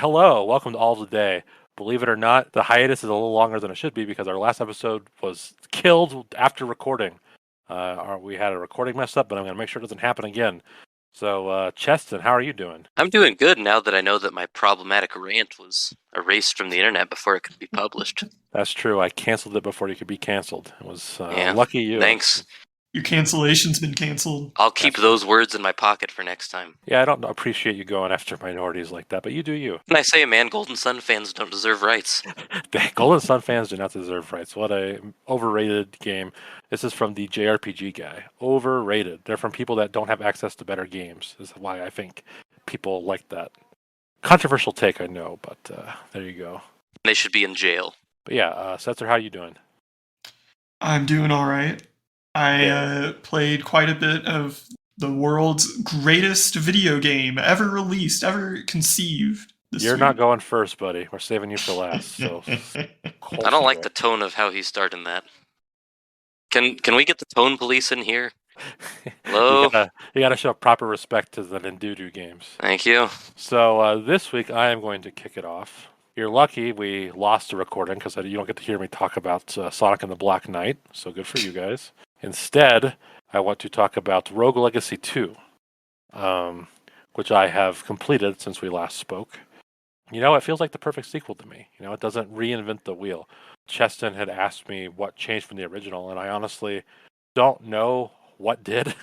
Hello, welcome to All of the Day. Believe it or not, the hiatus is a little longer than it should be because our last episode was killed after recording. We had a recording mess up, but I'm going to make sure it doesn't happen again. So, Cheston, how are you doing? I'm doing good now that I know that my problematic rant was erased from the internet before it could be published. That's true. I canceled it before you could be canceled. It was Yeah, lucky you. thanks. Your cancellation's been canceled. I'll keep those words in my pocket for next time. Yeah, I don't appreciate you going after minorities like that, but you do you. And I say, man, Golden Sun fans don't deserve rights. The Golden Sun fans do not deserve rights. What a overrated game. This is from the JRPG guy. Overrated. They're from people that don't have access to better games. This is why I think people like that. Controversial take, I know, but there you go. They should be in jail. But yeah, Setzer, how you doing? I'm doing all right. I played quite a bit of the world's greatest video game ever released, ever conceived. You're not going first, buddy. We're saving you for last. So I don't like the tone of how he's starting that. Can we get the tone police in here? Hello? you gotta show proper respect to the Nindudu games. Thank you. So this week I am going to kick it off. You're lucky we lost the recording because you don't get to hear me talk about Sonic and the Black Knight. So good for you guys. Instead, I want to talk about Rogue Legacy 2, which I have completed since we last spoke. You know, it feels like the perfect sequel to me. You know, it doesn't reinvent the wheel. Cheston had asked me what changed from the original, and I honestly don't know what did.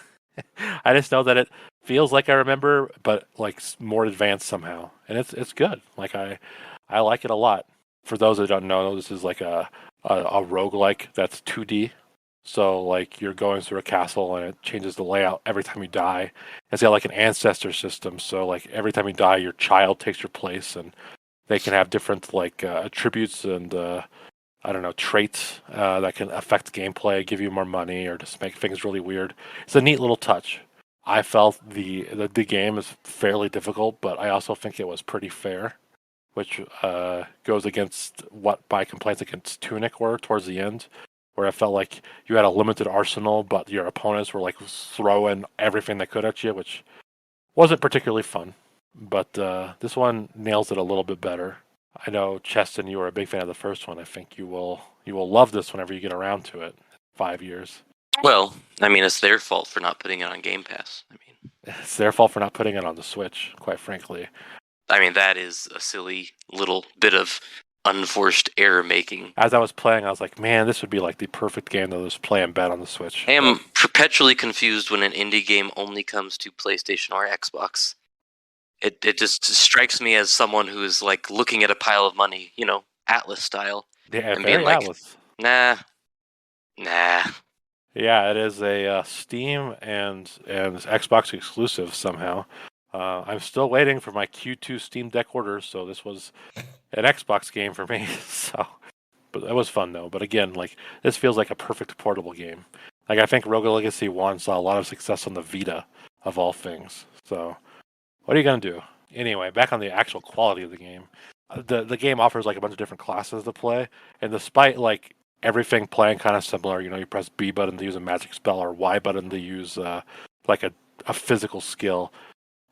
I just know that it feels like I remember, but like more advanced somehow, and it's good. Like I like it a lot. For those that don't know, this is like a roguelike that's 2D. So like you're going through a castle and it changes the layout every time you die. It's got like an ancestor system. So like every time you die, your child takes your place, and they can have different like attributes and traits that can affect gameplay, give you more money, or just make things really weird. It's a neat little touch. I felt the game is fairly difficult, but I also think it was pretty fair, which goes against what my complaints against Tunic were towards the end, where I felt like you had a limited arsenal, but your opponents were like throwing everything they could at you, which wasn't particularly fun. But this one nails it a little bit better. I know, Cheston, you were a big fan of the first one. I think you will love this whenever you get around to it. 5 years. Well, I mean, it's their fault for not putting it on Game Pass. It's their fault for not putting it on the Switch, quite frankly. I mean, that is a silly little bit of unforced error making. As I was playing, I was like, man, this would be like the perfect game to just play and bet on the Switch. I am perpetually confused when an indie game only comes to PlayStation or Xbox. It just strikes me as someone who is like looking at a pile of money, you know, Atlas style. Yeah, and being like, Atlas. Nah. Yeah, it is a Steam and Xbox exclusive somehow. I'm still waiting for my Q2 Steam Deck orders, so this was an Xbox game for me. So, but it was fun though. But again, like this feels like a perfect portable game. Like I think Rogue Legacy 1 saw a lot of success on the Vita, of all things. So, what are you gonna do? Anyway, back on the actual quality of the game. The game offers like a bunch of different classes to play, and despite like everything playing kind of similar, you know, you press B button to use a magic spell or Y button to use like a physical skill.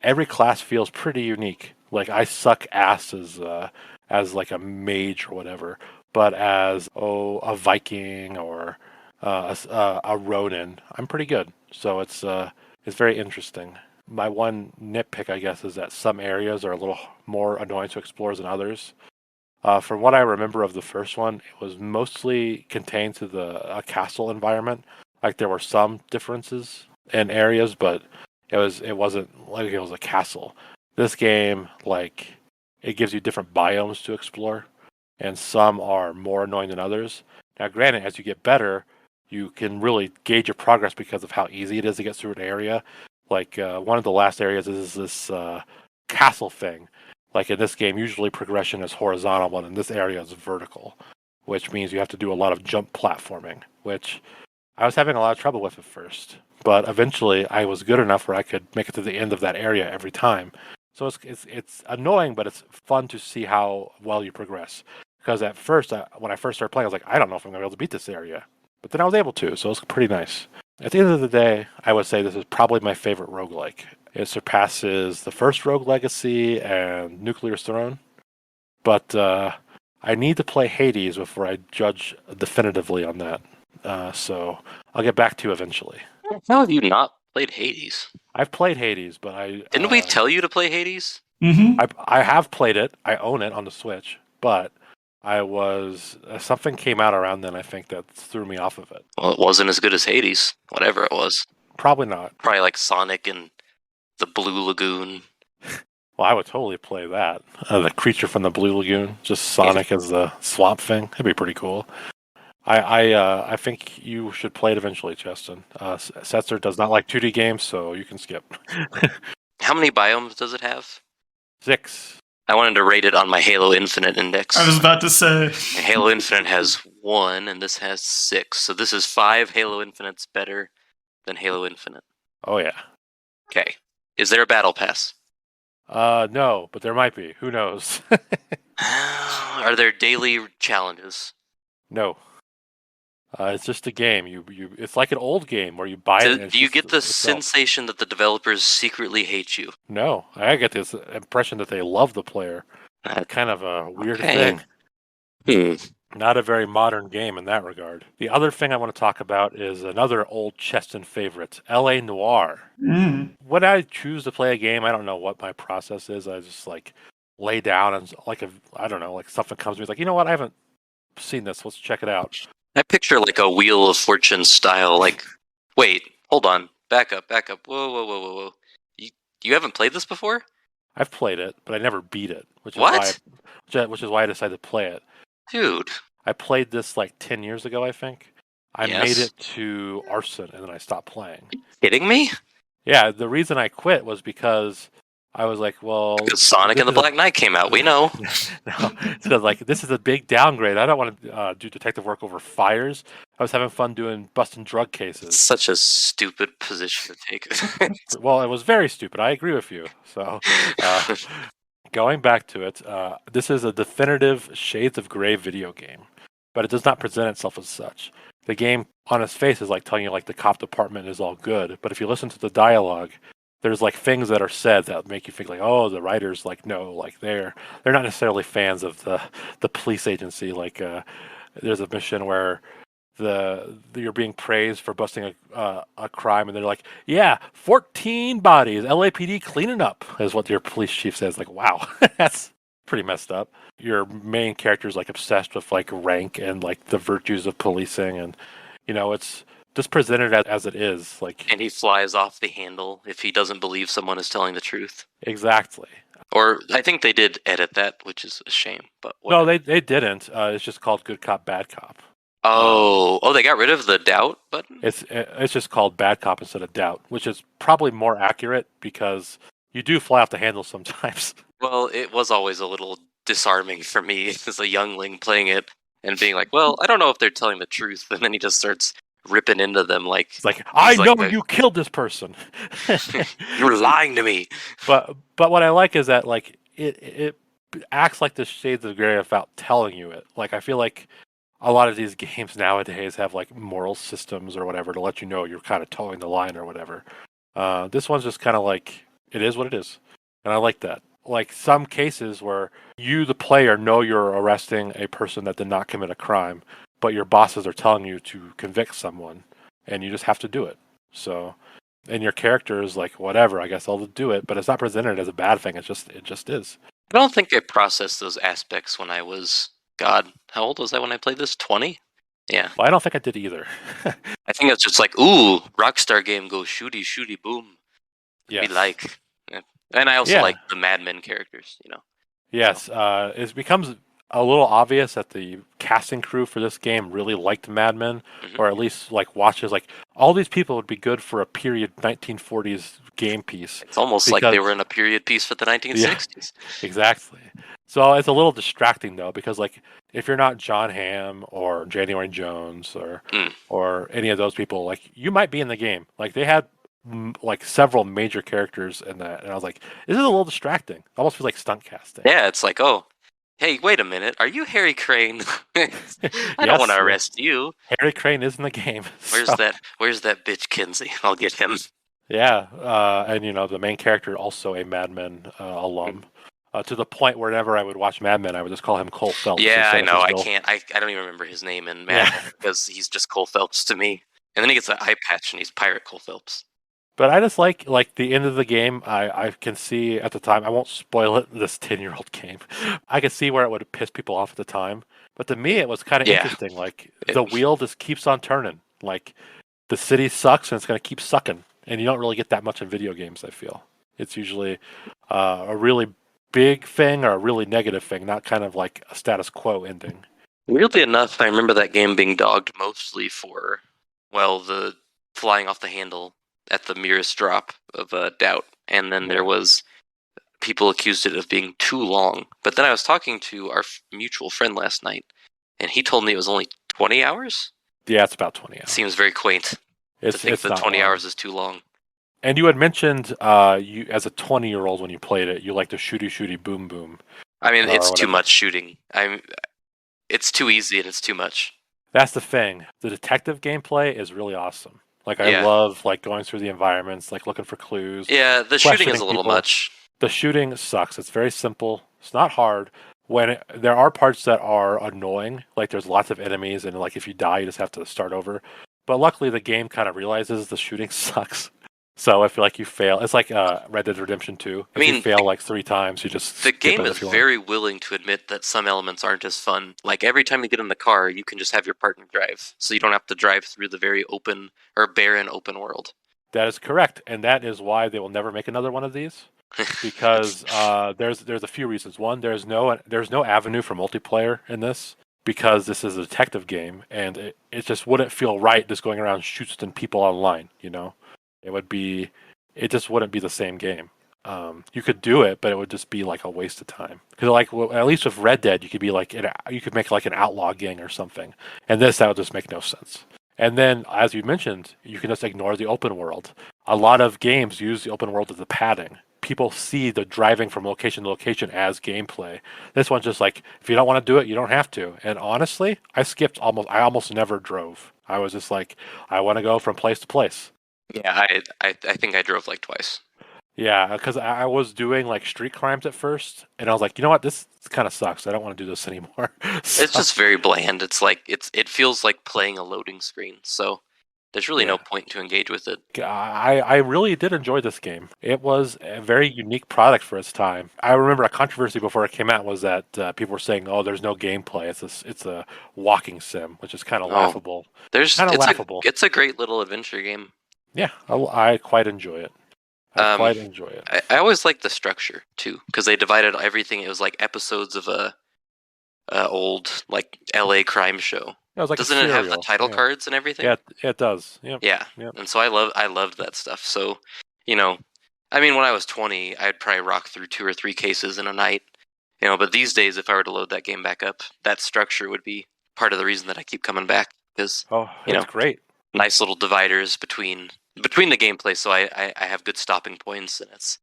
Every class feels pretty unique. Like I suck ass as like a mage or whatever, but as a Viking or a Ronin, I'm pretty good. So it's very interesting. My one nitpick, I guess, is that some areas are a little more annoying to explore than others. From what I remember of the first one, it was mostly contained to the castle environment. Like there were some differences in areas, but it wasn't like it was a castle. This game, like, it gives you different biomes to explore, and some are more annoying than others. Now, granted, as you get better, you can really gauge your progress because of how easy it is to get through an area. Like one of the last areas is this castle thing. Like in this game, usually progression is horizontal, but in this area is vertical, which means you have to do a lot of jump platforming, which I was having a lot of trouble with at first. But eventually, I was good enough where I could make it to the end of that area every time. So it's annoying, but it's fun to see how well you progress. Because at first, when I first started playing, I was like, I don't know if I'm going to be able to beat this area. But then I was able to, so it was pretty nice. At the end of the day, I would say this is probably my favorite roguelike. It surpasses the first Rogue Legacy and Nuclear Throne. but I need to play Hades before I judge definitively on that. So I'll get back to you eventually. How have you not played Hades? I've played Hades, but Didn't we tell you to play Hades? Mm-hmm. I have played it. I own it on the Switch, but I was something came out around then. I think that threw me off of it. Well, it wasn't as good as Hades, whatever it was. Probably not. Probably like Sonic and the Blue Lagoon. Well, I would totally play that. The creature from the Blue Lagoon, just Sonic as the swamp thing. That'd be pretty cool. I think you should play it eventually, Cheston. Setzer does not like 2D games, so you can skip. How many biomes does it have? 6. I wanted to rate it on my Halo Infinite index. I was about to say. Halo Infinite has 1, and this has 6. So this is 5 Halo Infinites better than Halo Infinite. Oh, yeah. Okay. Is there a battle pass? No, but there might be. Who knows? Are there daily challenges? No. It's just a game. It's like an old game where you buy it. And Do you get the sensation that the developers secretly hate you? No, I get this impression that they love the player. Kind of a weird thing. Not a very modern game in that regard. The other thing I want to talk about is another old Cheston favorite, L.A. Noire. When I choose to play a game, I don't know what my process is. I just lay down and I don't know, something comes to me. It's like, you know what? I haven't seen this. Let's check it out. I picture like a Wheel of Fortune style. Wait, hold on, back up. Whoa. You haven't played this before? I've played it, but I never beat it, which is why I decided to play it. Dude, I played this 10 years ago, I think. I Yes. made it to Arson, and then I stopped playing. Kidding me? Yeah, the reason I quit was because I was like, well... Because Sonic and the Black Knight came out, we know. No, it's because this is a big downgrade. I don't want to do detective work over fires. I was having fun busting drug cases. Such a stupid position to take. Well, it was very stupid. I agree with you. So, going back to it, this is a definitive Shades of Grey video game, but it does not present itself as such. The game, on its face, is telling you the cop department is all good, but if you listen to the dialogue, there's things that are said that make you think oh, the writers no, they're not necessarily fans of the police agency. There's a mission where you're being praised for busting a crime, and they're like, yeah, 14 bodies, LAPD cleaning up, is what your police chief says. Wow, that's pretty messed up. Your main character is obsessed with rank and the virtues of policing, and it's just presented as it is. And he flies off the handle if he doesn't believe someone is telling the truth. Exactly. Or I think they did edit that, which is a shame. But no, they didn't. It's just called Good Cop, Bad Cop. Oh, they got rid of the doubt button? It's just called Bad Cop instead of Doubt, which is probably more accurate because you do fly off the handle sometimes. Well, it was always a little disarming for me as a youngling playing it and being well, I don't know if they're telling the truth. And then he just starts ripping into them I know you killed this person. You're lying to me. But what I like is that it acts like the Shades of Grey without telling you it. I feel a lot of these games nowadays have moral systems or whatever to let you know you're kind of towing the line or whatever. This one's just kind of it is what it is, and I like that. Some cases where you, the player, know you're arresting a person that did not commit a crime, but your bosses are telling you to convict someone, and you just have to do it. So, and your character is whatever, I guess I'll do it, but it's not presented as a bad thing. It just is. I don't think I processed those aspects when I was, God, how old was I when I played this? 20? Yeah. Well, I don't think I did either. I think it's just ooh, Rockstar game goes shooty, shooty, boom. Yes. We yeah. And I also like the Mad Men characters, Yes, so. It becomes a little obvious that the casting crew for this game really liked Mad Men, or at least watches. All these people would be good for a period 1940s game piece. It's almost like they were in a period piece for the 1960s. Yeah, exactly. So it's a little distracting though, because if you're not John Hamm or January Jones or any of those people, you might be in the game. They had several major characters in that, and I was this is a little distracting. It almost feels like stunt casting. Yeah, it's oh, hey, wait a minute, are you Harry Crane? I don't want to arrest you. Harry Crane is in the game. Where's that bitch Kinsey? I'll get him. Yeah, and the main character also a Mad Men alum. to the point wherever I would watch Mad Men, I would just call him Cole Phelps. Yeah, I instead of know. his I real- can't. I don't even remember his name in Mad Men because he's just Cole Phelps to me. And then he gets an eye patch and he's Pirate Cole Phelps. But I just like the end of the game. I can see at the time. I won't spoil it. This 10-year-old game. I can see where it would piss people off at the time. But to me, it was kind of Yeah. interesting. Like the wheel just keeps on turning. Like the city sucks and it's going to keep sucking. And you don't really get that much in video games. I feel it's usually a really big thing or a really negative thing, not kind of like a status quo ending. Weirdly enough, I remember that game being dogged mostly for, well, the flying off the handle at the merest drop of doubt. And then there was people accused it of being too long. But then I was talking to our mutual friend last night, and he told me it was only 20 hours? Yeah, it's about 20 hours. Seems very quaint to think that 20 hours is too long. And you had mentioned you as a 20-year-old when you played it, you like the shooty boom boom. I mean, it's too much shooting. It's too easy and it's too much. That's the thing. The detective gameplay is really awesome. Like I love like going through the environments, like looking for clues. Yeah, the shooting is a little much. The shooting sucks. It's very simple. It's not hard. There are parts that are annoying, like there's lots of enemies, and like if you die, you just have to start over. But luckily, the game kind of realizes the shooting sucks. So I feel like you fail. It's like Red Dead Redemption 2. If you fail like 3 times, you just the game is very willing to admit that some elements aren't as fun. Like every time you get in the car, you can just have your partner drive, so you don't have to drive through the very open or barren open world. That is correct, and that is why they will never make another one of these. Because there's a few reasons. One, there's no avenue for multiplayer in this because this is a detective game, and it just wouldn't feel right just going around shooting people online. You know. It just wouldn't be the same game. You could do it, but it would just be like a waste of time. Because at least with Red Dead, you could make like an outlaw gang or something, and that would just make no sense. And then, as you mentioned, you can just ignore the open world. A lot of games use the open world as a padding. People see the driving from location to location as gameplay. This one's just like, if you don't want to do it, you don't have to. And honestly, I almost never drove. I was just like, I want to go from place to place. Yeah, I think I drove like twice. Yeah, because I was doing like street crimes at first, and I was like, you know what, this kind of sucks. I don't want to do this anymore. So, it's just very bland. It's like it feels like playing a loading screen. So there's really no point to engage with it. I really did enjoy this game. It was a very unique product for its time. I remember a controversy before it came out was that people were saying, "Oh, there's no gameplay. It's a walking sim," which is kind of laughable. Laughable. It's a great little adventure game. Yeah, I quite enjoy it. I always liked the structure too, because they divided everything. It was like episodes of a old like LA crime show. Yeah, like doesn't it have the title cards and everything? Yeah, it does. Yep. Yeah, and so I loved that stuff. So, I mean, when I was 20, I'd probably rock through 2 or 3 cases in a night. But these days, if I were to load that game back up, that structure would be part of the reason that I keep coming back. Because it's great. Nice little dividers between the gameplay, so I have good stopping points, and it's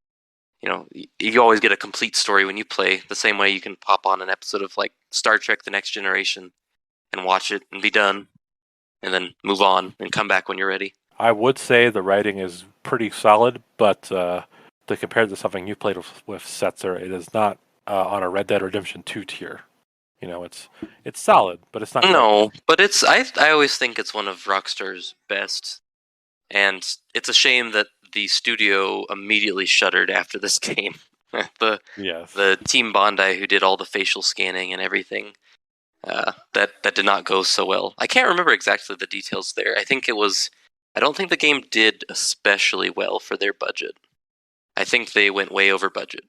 you always get a complete story when you play. The same way you can pop on an episode of like Star Trek: The Next Generation and watch it and be done, and then move on and come back when you're ready. I would say the writing is pretty solid, but to compare to something you played with Setzer, it is not on a Red Dead Redemption 2 tier. It's solid, but it's not. No, but it's I always think it's one of Rockstar's best, and it's a shame that the studio immediately shuttered after this game. The Team Bondi who did all the facial scanning and everything. That did not go so well. I can't remember exactly the details there. I don't think the game did especially well for their budget. I think they went way over budget.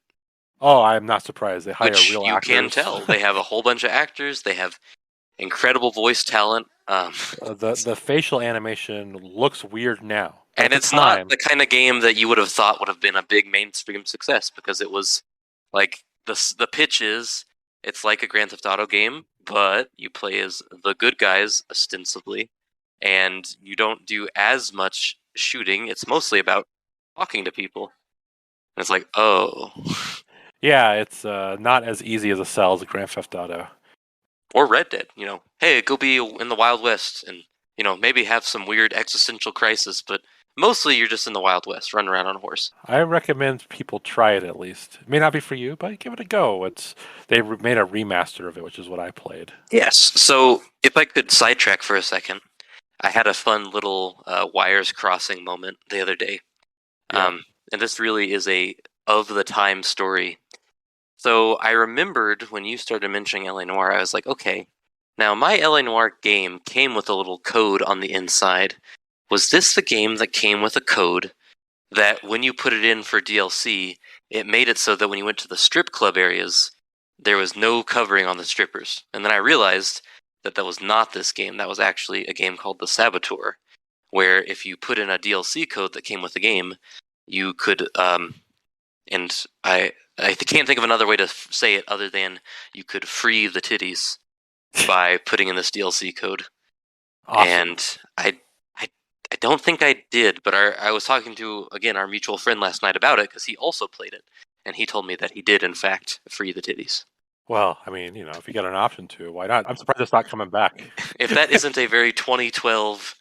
Oh, I'm not surprised. They hire real actors. You can tell. They have a whole bunch of actors. They have incredible voice talent. The facial animation looks weird now. And it's not the kind of game that you would have thought would have been a big mainstream success, because it was like the pitch is it's like a Grand Theft Auto game, but you play as the good guys ostensibly, and you don't do as much shooting. It's mostly about talking to people. And it's like, oh. Yeah, it's not as easy as a sell as a Grand Theft Auto. Or Red Dead, hey, go be in the Wild West and, maybe have some weird existential crisis, but mostly you're just in the Wild West, running around on a horse. I recommend people try it at least. It may not be for you, but give it a go. They made a remaster of it, which is what I played. Yes. So if I could sidetrack for a second, I had a fun little wires crossing moment the other day. Yeah. And this really is a of the time story. So I remembered when you started mentioning LA Noire, I was like, okay, now my LA Noire game came with a little code on the inside. Was this the game that came with a code that when you put it in for DLC, it made it so that when you went to the strip club areas, there was no covering on the strippers? And then I realized that that was not this game. That was actually a game called The Saboteur, where if you put in a DLC code that came with the game, you could, and I can't think of another way to say it other than you could free the titties by putting in this DLC code. Awesome. And I don't think I did, but I was talking to, again, our mutual friend last night about it because he also played it, and he told me that he did, in fact, free the titties. Well, I mean, if you got an option to, why not? I'm surprised it's not coming back. If that isn't a very 2012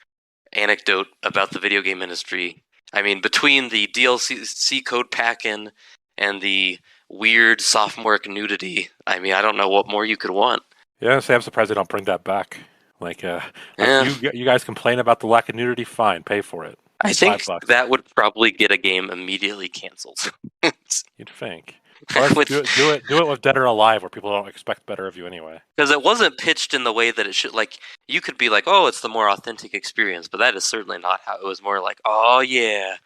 anecdote about the video game industry, I mean, between the DLC code pack-in and the weird sophomoric nudity, I mean, I don't know what more you could want. Yeah, I'm surprised they don't bring that back. You guys complain about the lack of nudity, fine, pay for it. I think that would probably get a game immediately canceled. You'd think. Or do it with Dead or Alive, where people don't expect better of you anyway. Because it wasn't pitched in the way that it should. Like, you could be like, oh, it's the more authentic experience, but that is certainly not how it was. More like, oh yeah,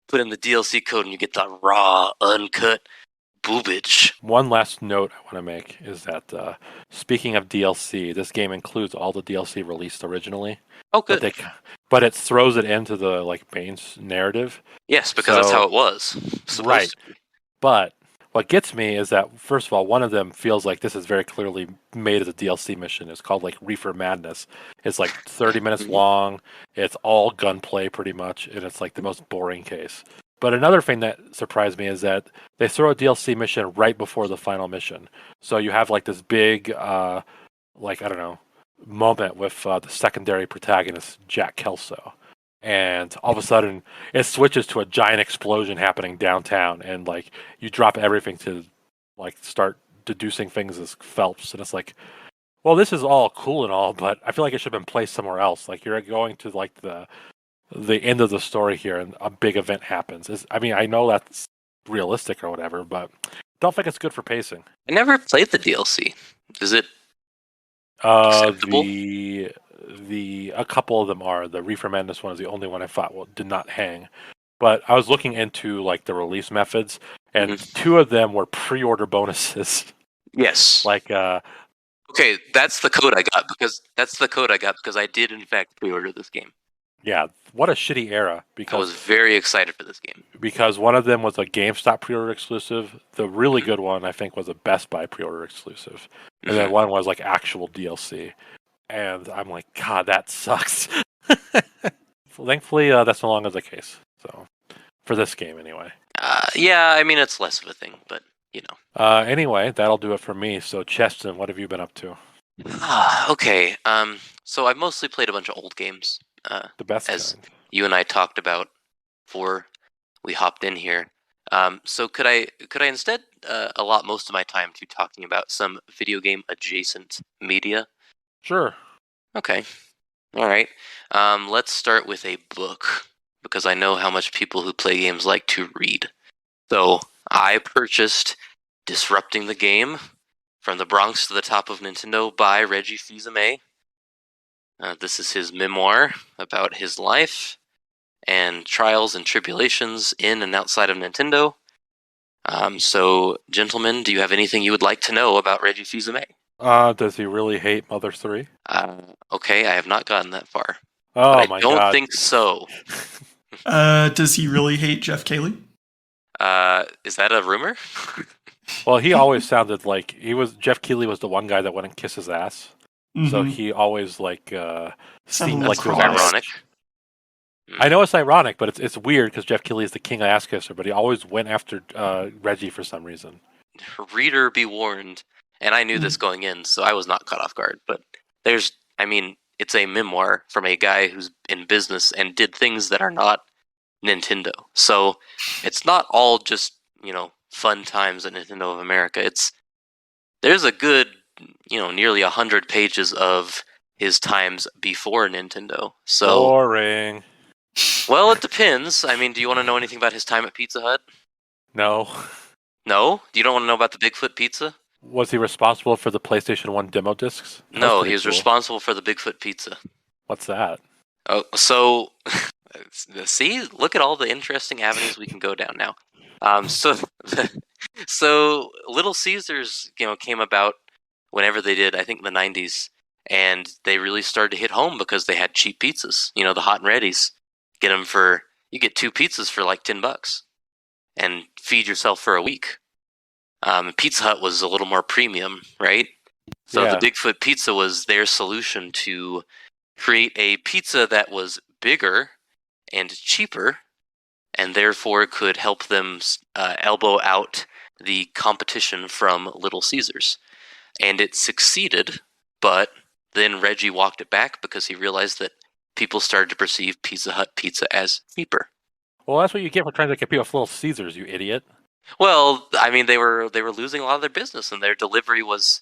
put in the DLC code and you get the raw, uncut boobage. One last note I want to make is that speaking of DLC, this game includes all the DLC released originally. Oh, good. But it throws it into the main narrative. Yes, because that's how it was. Right. But what gets me is that, first of all, one of them feels like this is very clearly made as a DLC mission. It's called Reefer Madness. It's 30 minutes long. It's all gunplay pretty much, and it's the most boring case. But another thing that surprised me is that they throw a DLC mission right before the final mission. So you have this big, I don't know, moment with the secondary protagonist, Jack Kelso. And all of a sudden, it switches to a giant explosion happening downtown, and you drop everything to start deducing things as Phelps, and it's well, this is all cool and all, but I feel like it should have been placed somewhere else. You're going to the end of the story here, and a big event happens. I know that's realistic or whatever, but don't think it's good for pacing. I never played the DLC. Is it acceptable? A couple of them are. The Reefer Madness one is the only one I thought did not hang. But I was looking into the release methods, and two of them were pre-order bonuses. Yes. Okay, that's the code I got because I did in fact pre-order this game. Yeah, what a shitty era. Because I was very excited for this game. Because one of them was a GameStop pre-order exclusive. The really good one, I think, was a Best Buy pre-order exclusive. And then one was actual DLC. And I'm like, God, that sucks. Thankfully, that's no longer the case. So, for this game, anyway. Yeah, I mean, it's less of a thing, but, Anyway, that'll do it for me. So, Cheston, what have you been up to? Okay, so I've mostly played a bunch of old games. The best as kind. You and I talked about before we hopped in here. So could I instead allot most of my time to talking about some video game adjacent media? Sure. Okay. All right. Let's start with a book, because I know how much people who play games like to read. So I purchased Disrupting the Game, From the Bronx to the Top of Nintendo by Reggie Fils-Aime. This is his memoir about his life and trials and tribulations in and outside of Nintendo. So, gentlemen, do you have anything you would like to know about Reggie Fils-Aime? Does he really hate Mother 3? Okay, I have not gotten that far. Oh, my God. I don't think so. Does he really hate Jeff Keighley? Is that a rumor? Well, he always sounded like Jeff Keighley was the one guy that wouldn't kiss his ass. Mm-hmm. So he always seemed like he was ironic. I know it's ironic, but it's weird because Jeff Keighley is the king of ass kisser, but he always went after Reggie for some reason. Reader be warned, and I knew this going in, so I was not caught off guard. But it's a memoir from a guy who's in business and did things that are not Nintendo. So it's not all just, fun times at Nintendo of America. There's a good, nearly 100 pages of his times before Nintendo. So boring. Well, it depends. I mean, do you want to know anything about his time at Pizza Hut? No. No? You don't want to know about the Bigfoot Pizza? Was he responsible for the PlayStation 1 demo discs? No, he was responsible for the Bigfoot Pizza. What's that? Oh, so see, look at all the interesting avenues we can go down now. So Little Caesars, came about whenever they did, I think the 90s, and they really started to hit home because they had cheap pizzas. The hot and readies. You get 2 pizzas for like $10 and feed yourself for a week. Pizza Hut was a little more premium, right? So the Bigfoot Pizza was their solution to create a pizza that was bigger and cheaper, and therefore could help them elbow out the competition from Little Caesars. And it succeeded, but then Reggie walked it back because he realized that people started to perceive Pizza Hut pizza as cheaper. Well, that's what you get for trying to compete with Little Caesars, you idiot. Well, I mean, they were losing a lot of their business, and their delivery was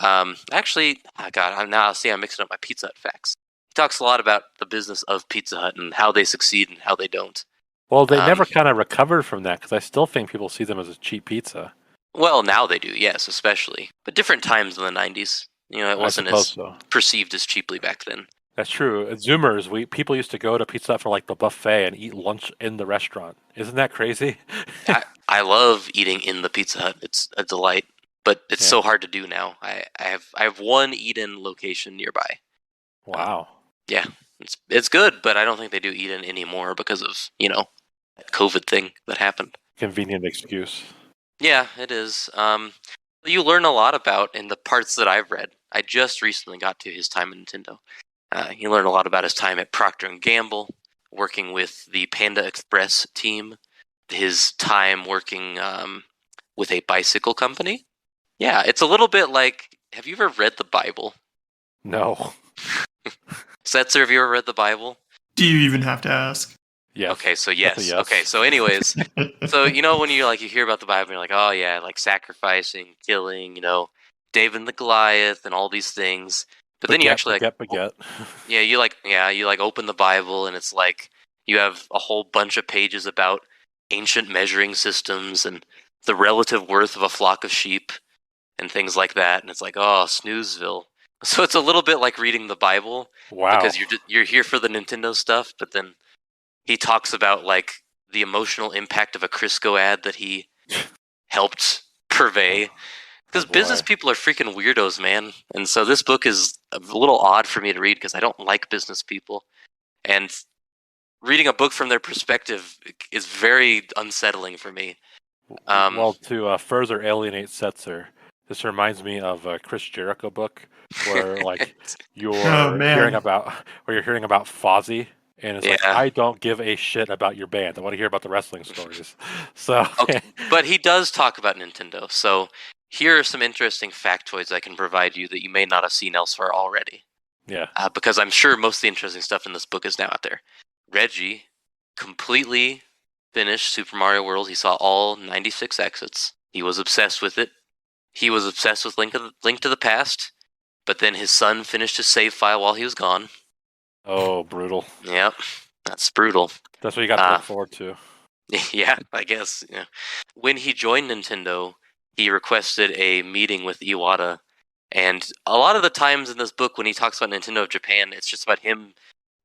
actually. Oh God, I'm mixing up my Pizza Hut facts. He talks a lot about the business of Pizza Hut and how they succeed and how they don't. Well, they never kind of recovered from that because I still think people see them as a cheap pizza. Well, now they do, yes, especially. But different times in the 90s. It wasn't as perceived as cheaply back then. That's true. At Zoomers, people used to go to Pizza Hut for like the buffet and eat lunch in the restaurant. Isn't that crazy? I love eating in the Pizza Hut. It's a delight, but it's so hard to do now. I have one eat-in location nearby. Wow. Yeah, it's good, but I don't think they do eat-in anymore because of that COVID thing that happened. Convenient excuse. Yeah, it is. You learn a lot about in the parts that I've read. I just recently got to his time at Nintendo. You learn a lot about his time at Procter & Gamble, working with the Panda Express team, his time working with a bicycle company. Yeah, it's a little bit like, have you ever read the Bible? No. Setzer, have you ever read the Bible? Do you even have to ask? Yeah. Okay, so yes. Yes. Okay, so anyways, so when you hear about the Bible, you're like, oh yeah, like sacrificing, killing, David and the Goliath, and all these things. But then you actually you open the Bible, and it's like you have a whole bunch of pages about ancient measuring systems and the relative worth of a flock of sheep and things like that. And it's like, oh, snoozeville. So it's a little bit like reading the Bible. Wow. Because you're here for the Nintendo stuff, but then he talks about like the emotional impact of a Crisco ad that he helped purvey. Because business people are freaking weirdos, man. And so this book is a little odd for me to read because I don't like business people. And reading a book from their perspective is very unsettling for me. Well, to further alienate Setzer, this reminds me of a Chris Jericho book where like you're hearing about Fozzy. And it's like, I don't give a shit about your band. I want to hear about the wrestling stories. So, okay. But he does talk about Nintendo. So here are some interesting factoids I can provide you that you may not have seen elsewhere already. Yeah. Because I'm sure most of the interesting stuff in this book is now out there. Reggie completely finished Super Mario World. He saw all 96 exits. He was obsessed with it. He was obsessed with Link to the Past. But then his son finished his save file while he was gone. Oh, brutal. Yep, that's brutal. That's what you got to look forward to. Yeah, I guess. Yeah. When he joined Nintendo, he requested a meeting with Iwata. And a lot of the times in this book, when he talks about Nintendo of Japan, it's just about him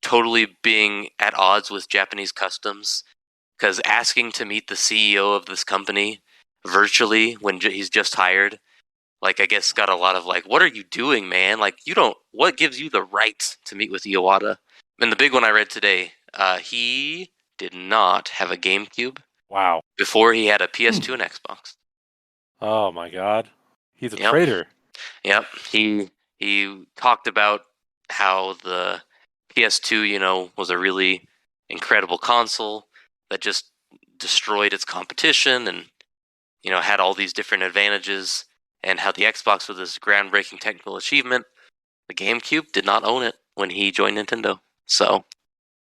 totally being at odds with Japanese customs. Because asking to meet the CEO of this company virtually when he's just hired, like, I guess got a lot of like, what are you doing, man? Like, what gives you the right to meet with Iwata? And the big one I read today, he did not have a GameCube. Wow. Before he had a PS2 and Xbox. Oh my God. He's a traitor. Yep. He talked about how the PS2, was a really incredible console that just destroyed its competition and, had all these different advantages. And how the Xbox was this groundbreaking technical achievement. The GameCube did not own it when he joined Nintendo. So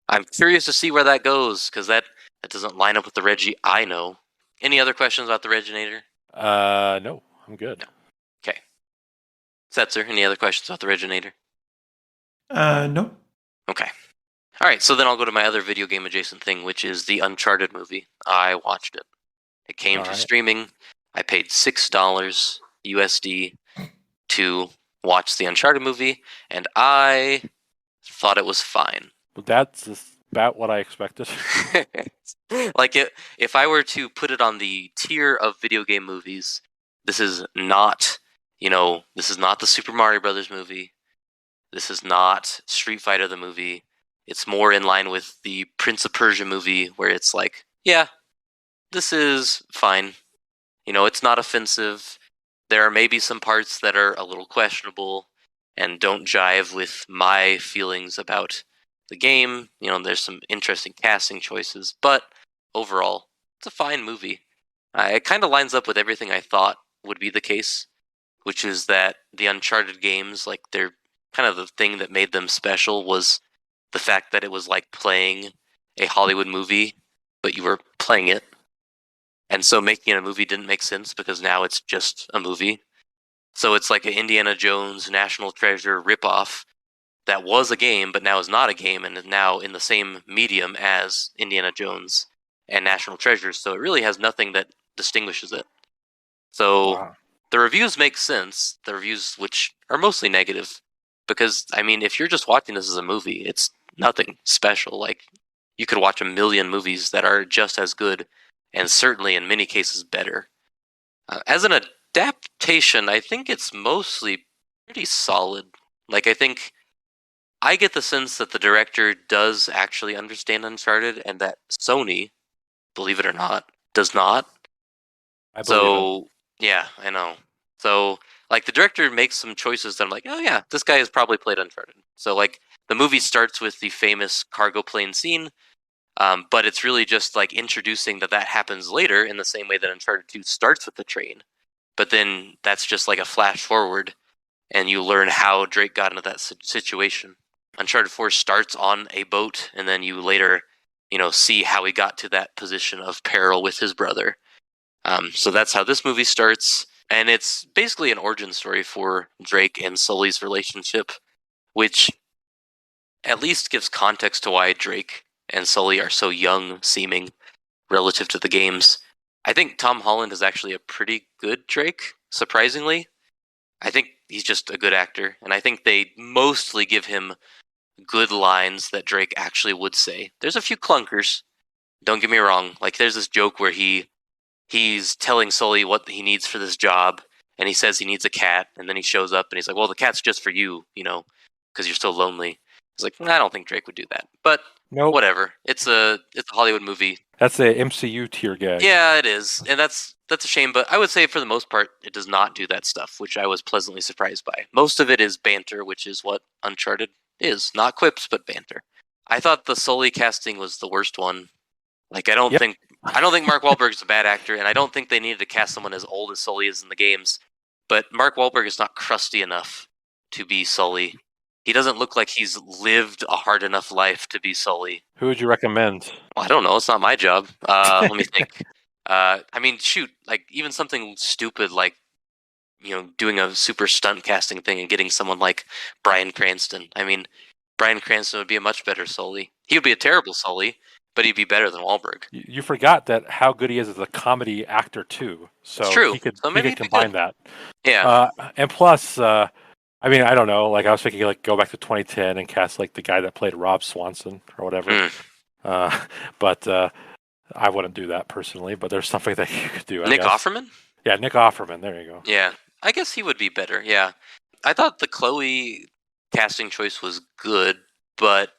I'm curious to see where that goes, because that That doesn't line up with the Reggie I know. Any other questions about the Reginator? No, I'm good. No. Okay. Setzer, any other questions about the Reginator? No. Okay. All right, so then I'll go to my other video game adjacent thing, which is the Uncharted movie. I watched it. It came to streaming. I paid $6 USD to watch the Uncharted movie, and I thought it was fine. That's about what I expected. Like, if I were to put it on the tier of video game movies, this is not, this is not the Super Mario Brothers movie. This is not Street Fighter the movie. It's more in line with the Prince of Persia movie, where it's like, yeah, this is fine. It's not offensive. There are maybe some parts that are a little questionable and don't jive with my feelings about the game. There's some interesting casting choices, but overall, it's a fine movie. It kind of lines up with everything I thought would be the case, which is that the Uncharted games, like, they're kind of the thing that made them special was the fact that it was like playing a Hollywood movie, but you were playing it. And so making it a movie didn't make sense because now it's just a movie. So it's like an Indiana Jones National Treasure ripoff that was a game, but now is not a game and is now in the same medium as Indiana Jones and National Treasure. So it really has nothing that distinguishes it. So the reviews make sense, the reviews which are mostly negative, because, if you're just watching this as a movie, it's nothing special. Like, you could watch a million movies that are just as good, and certainly in many cases better. As an adaptation, I think it's mostly pretty solid. Like, I get the sense that the director does actually understand Uncharted, and that Sony, believe it or not, does not. I believe it. Yeah, I know. So, like, the director makes some choices that I'm like, oh yeah, this guy has probably played Uncharted. So, like, the movie starts with the famous cargo plane scene, but it's really just, like, introducing that happens later in the same way that Uncharted 2 starts with the train. But then that's just like a flash forward, and you learn how Drake got into that situation. Uncharted 4 starts on a boat, and then you later, see how he got to that position of peril with his brother. So that's how this movie starts. And it's basically an origin story for Drake and Sully's relationship, which at least gives context to why Drake and Sully are so young-seeming relative to the games. I think Tom Holland is actually a pretty good Drake, surprisingly. I think he's just a good actor, and I think they mostly give him good lines that Drake actually would say. There's a few clunkers, don't get me wrong. Like, there's this joke where he's telling Sully what he needs for this job, and he says he needs a cat, and then he shows up and he's like, well, the cat's just for you, because you're so lonely. He's like, I don't think Drake would do that, but whatever. It's a Hollywood movie. That's a MCU tier gag. Yeah, it is, and that's a shame. But I would say for the most part, it does not do that stuff, which I was pleasantly surprised by. Most of it is banter, which is what Uncharted is. Not quips, but banter. I thought the Sully casting was the worst one. Like, I don't think Mark Wahlberg's a bad actor, and I don't think they needed to cast someone as old as Sully is in the games. But Mark Wahlberg is not crusty enough to be Sully. He doesn't look like he's lived a hard enough life to be Sully. Who would you recommend? Well, I don't know. It's not my job. Let me think. Shoot, like, even something stupid like, doing a super stunt casting thing and getting someone like Bryan Cranston. Bryan Cranston would be a much better Sully. He would be a terrible Sully, but he'd be better than Wahlberg. You forgot that how good he is as a comedy actor too. So it's true. He could combine that. Yeah. And plus, I don't know. Like, I was thinking, like, go back to 2010 and cast like the guy that played Rob Swanson or whatever. But I wouldn't do that personally. But there's something that you could do. Nick Offerman? Yeah, Nick Offerman. There you go. Yeah, I guess he would be better. Yeah, I thought the Chloe casting choice was good, but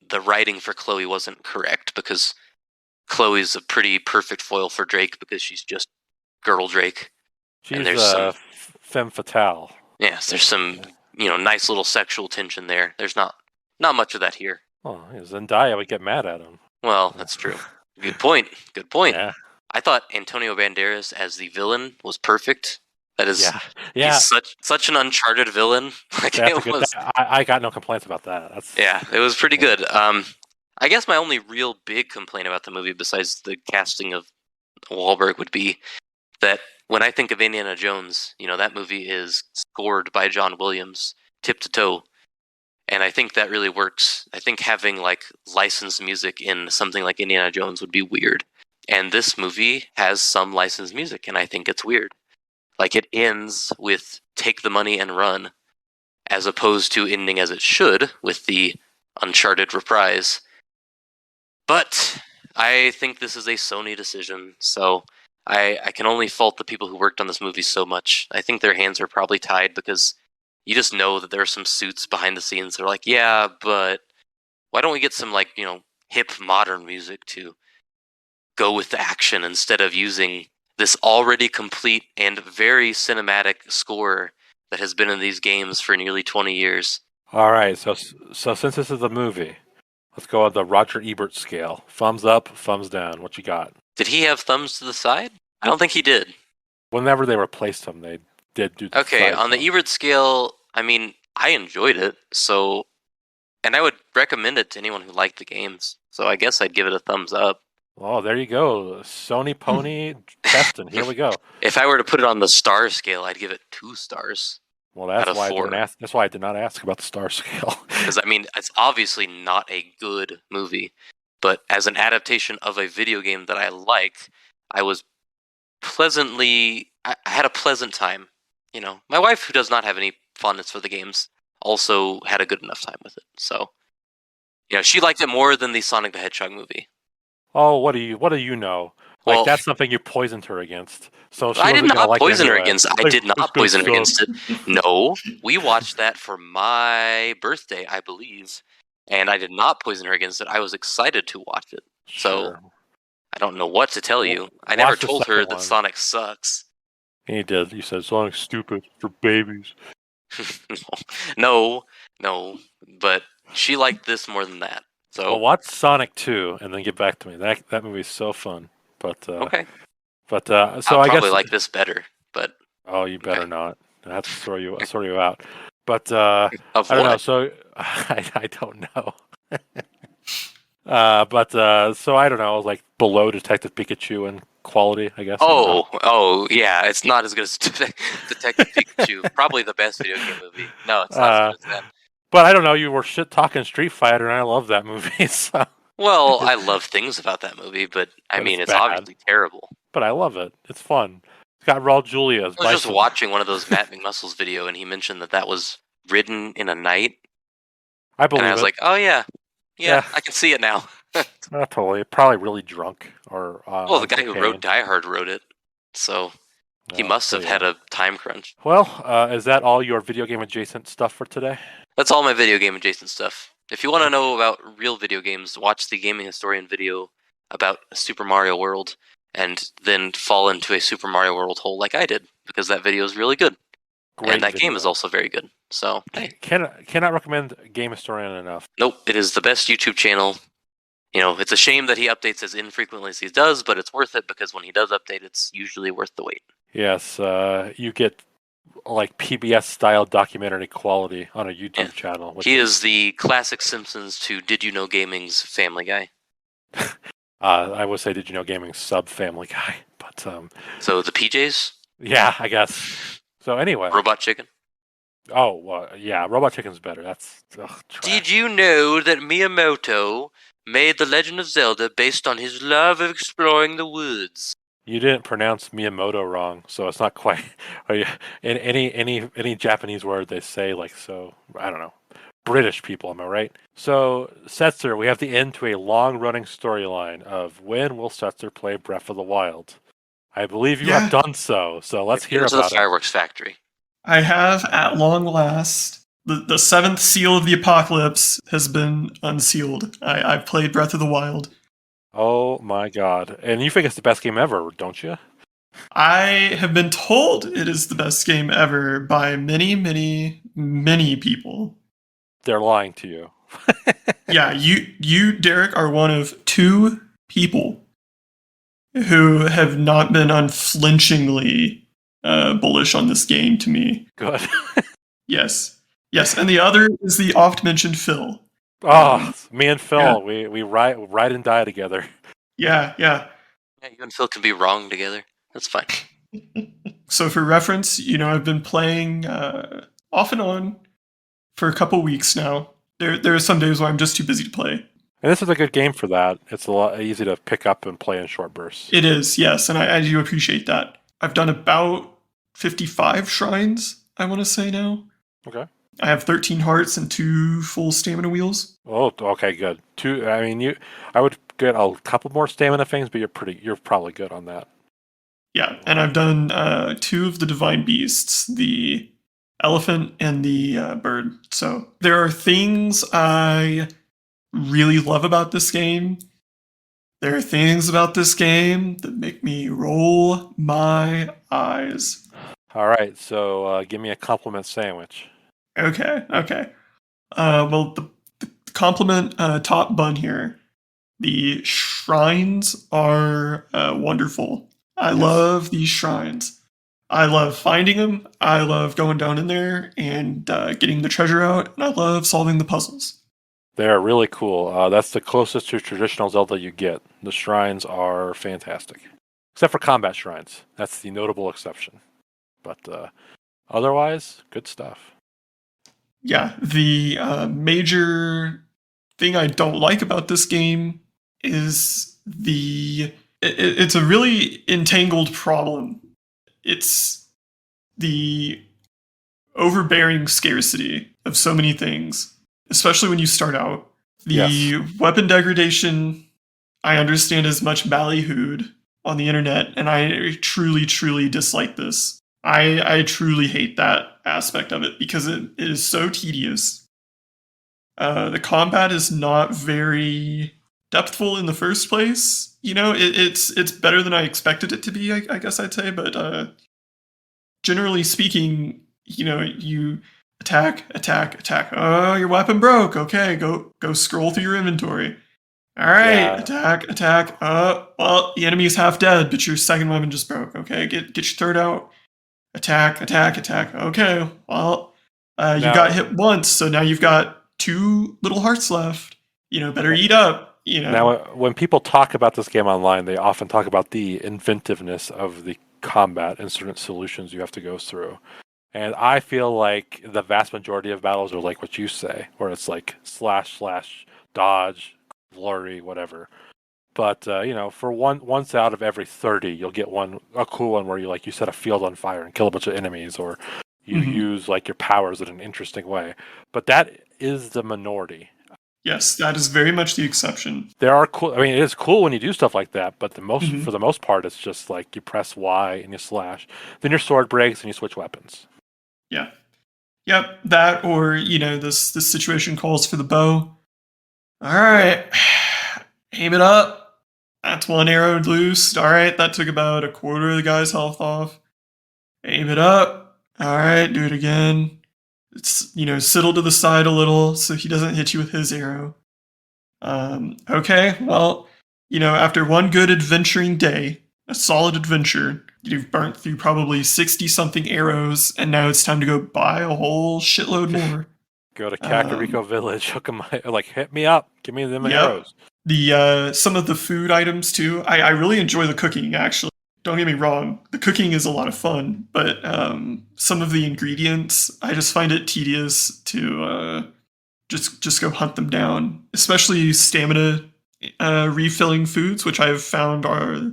the writing for Chloe wasn't correct because Chloe's a pretty perfect foil for Drake because she's just girl Drake. She's some femme fatale. Yes, there's some nice little sexual tension there. There's not much of that here. Oh, Zendaya would get mad at him. Well, that's true. Good point. Yeah. I thought Antonio Banderas as the villain was perfect. That is, he's such an Uncharted villain. Like, I got no complaints about that. It was pretty good. I guess my only real big complaint about the movie, besides the casting of Wahlberg, would be that when I think of Indiana Jones, that movie is scored by John Williams, tip to toe. And I think that really works. I think having licensed music in something like Indiana Jones would be weird. And this movie has some licensed music, and I think it's weird. It ends with "Take the money and run," as opposed to ending as it should with the Uncharted reprise. But I think this is a Sony decision, so I can only fault the people who worked on this movie so much. I think their hands are probably tied because you just know that there are some suits behind the scenes that are like, yeah, but why don't we get some hip modern music to go with the action instead of using this already complete and very cinematic score that has been in these games for nearly 20 years. All right, so since this is a movie, let's go on the Roger Ebert scale. Thumbs up, thumbs down. What you got? Did he have thumbs to the side? I don't think he did. Whenever they replaced him, they did do the Okay, on the Ebert scale, I enjoyed it, and I would recommend it to anyone who liked the games. So I guess I'd give it a thumbs up. Oh, there you go. Sony Pony Cheston. Here we go. If I were to put it on the star scale, I'd give it 2 stars. Well, that's why I did not ask about the star scale. Because it's obviously not a good movie, but as an adaptation of a video game that I like, I had a pleasant time. My wife, who does not have any fondness for the games, also had a good enough time with it. So, she liked it more than the Sonic the Hedgehog movie. Oh, what do you know? That's something you poisoned her against. So I did not poison her against it. I did not poison her against it. No, we watched that for my birthday, I believe, and I did not poison her against it. I was excited to watch it. So I don't know what to tell you. I never told her that Sonic sucks. He did. You said Sonic's stupid for babies. No, but she liked this more than that. So watch Sonic 2 and then get back to me. That movie's so fun. But okay. But so I'll I probably like this better. But you better not. I have to throw you out. But I don't know. So I don't know. So I don't know. Below Detective Pikachu in quality, I guess. Oh yeah. It's not as good as Detective Pikachu. Probably the best video game movie. No, it's not as good as that. But I don't know, you were shit-talking Street Fighter, and I love that movie, so... Well, I love things about that movie, but it's obviously terrible. But I love it. It's fun. It's got Raul Julia as I was just watching one of those Matt McMuscles video, and he mentioned that was written in a night. I believe it. And I was like, oh, yeah, I can see it now. Not totally. Probably really drunk. Or well, the guy who wrote Die Hard wrote it, so... He must have had a time crunch. Well, is that all your video game adjacent stuff for today? That's all my video game adjacent stuff. If you want to know about real video games, watch the Gaming Historian video about Super Mario World, and then fall into a Super Mario World hole like I did, because that video is really good. Great and that video. game is also very good. So, hey. Cannot recommend Game Historian enough. Nope, it is the best YouTube channel. It's a shame that he updates as infrequently as he does, but it's worth it because when he does update, it's usually worth the wait. Yes, you get PBS-style documentary quality on a YouTube channel. He is the classic Simpsons to Did You Know Gaming's Family Guy. I would say Did You Know Gaming's sub-Family Guy, but So the PJs? Yeah, I guess. So anyway, Robot Chicken. Oh, yeah, Robot Chicken's better. That's trash. Did you know that Miyamoto made The Legend of Zelda based on his love of exploring the woods? You didn't pronounce Miyamoto wrong, so it's not quite. In any Japanese word they say so. I don't know. British people, am I right? So Setzer, we have the end to a long-running storyline of when will Setzer play Breath of the Wild. I believe you have done so. So let's hear about it. The Fireworks Factory. I have, at long last. The seventh seal of the apocalypse has been unsealed. I've played Breath of the Wild. Oh my god. And you think it's the best game ever, don't you? I have been told it is the best game ever by many, many, many people. They're lying to you. Yeah, you, Derek, are one of 2 people who have not been unflinchingly bullish on this game to me. Good. Yes, and the other is the oft-mentioned Phil. Oh, me and Phil, we ride and die together. Yeah. Yeah, you and Phil can be wrong together. That's fine. So for reference, I've been playing off and on for a couple weeks now. There are some days where I'm just too busy to play. And this is a good game for that. It's a lot easy to pick up and play in short bursts. It is, yes, and I do appreciate that. I've done about 55 shrines, I want to say now. Okay. I have 13 hearts and 2 full stamina wheels. Oh, okay, good. I would get a couple more stamina things, but you're probably good on that. Yeah, and I've done 2 of the divine beasts, the elephant and the bird. So there are things I really love about this game. There are things about this game that make me roll my eyes. All right, so give me a compliment sandwich. Okay. Well, the compliment top bun here. The shrines are wonderful. I love these shrines. I love finding them. I love going down in there and getting the treasure out. And I love solving the puzzles. They're really cool. That's the closest to traditional Zelda you get. The shrines are fantastic. Except for combat shrines. That's the notable exception. But otherwise, good stuff. Yeah, the major thing I don't like about this game is it's a really entangled problem. It's the overbearing scarcity of so many things, especially when you start out. The weapon degradation, I understand, is much ballyhooed on the internet, and I truly, truly dislike this. I truly hate that aspect of it because it is so tedious. The combat is not very depthful in the first place. It's better than I expected it to be, I guess I'd say. But generally speaking, you attack. Oh, your weapon broke. Okay, go scroll through your inventory. All right, attack. Well, the enemy is half dead, but your second weapon just broke. Okay, get your third out. Attack. Okay, well, you got hit once, so now you've got 2 little hearts left. Better eat up. Now, when people talk about this game online, they often talk about the inventiveness of the combat and certain solutions you have to go through. And I feel like the vast majority of battles are like what you say, where it's like slash, dodge, flurry, whatever. But for once out of every 30, you'll get a cool one where you set a field on fire and kill a bunch of enemies, or you use like your powers in an interesting way. But that is the minority. Yes, that is very much the exception. There are cool. I mean, it is cool when you do stuff like that, but for the most part, it's just like you press Y and you slash. Then your sword breaks and you switch weapons. Yeah. Yep. That, or this situation calls for the bow. All right, aim it up. That's 1 arrow loose. All right, that took about a quarter of the guy's health off. Aim it up. All right, do it again. It's, sidle to the side a little so he doesn't hit you with his arrow. Okay, well, after one good adventuring day, a solid adventure, you've burnt through probably 60-something arrows, and now it's time to go buy a whole shitload more. Go to Kakariko Village, hook them, hit me up, give me them arrows. Some of the food items too. I really enjoy the cooking, actually. Don't get me wrong, the cooking is a lot of fun, but some of the ingredients, I just find it tedious to just go hunt them down. Especially stamina refilling foods, which I've found are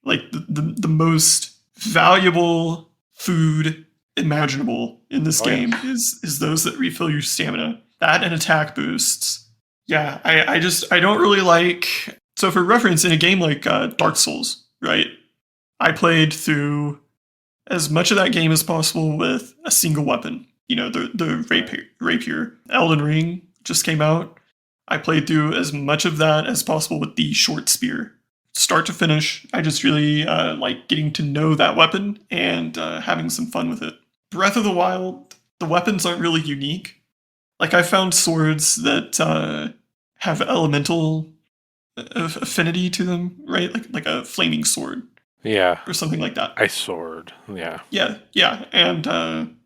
like the most valuable food imaginable in this game. Is those that refill your stamina. That and attack boosts. Yeah, I don't really like... So for reference, in a game like Dark Souls, right? I played through as much of that game as possible with a single weapon. The rapier. Elden Ring just came out. I played through as much of that as possible with the short spear. Start to finish, I just really like getting to know that weapon and having some fun with it. Breath of the Wild, the weapons aren't really unique. Like, I found swords that have elemental affinity to them, right? Like a flaming sword. Yeah. Or something like that. Ice sword, yeah. Yeah. And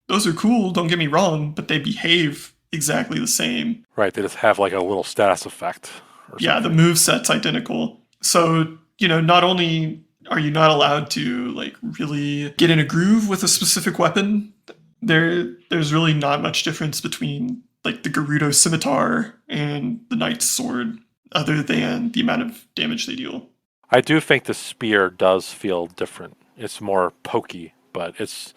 those are cool, don't get me wrong, but they behave exactly the same. Right, they just have like a little status effect. Yeah, the moveset's identical. So, not only are you not allowed to like really get in a groove with a specific weapon, there's really not much difference between like the Gerudo scimitar and the knight's sword, other than the amount of damage they deal. I do think the spear does feel different. It's more pokey, but it's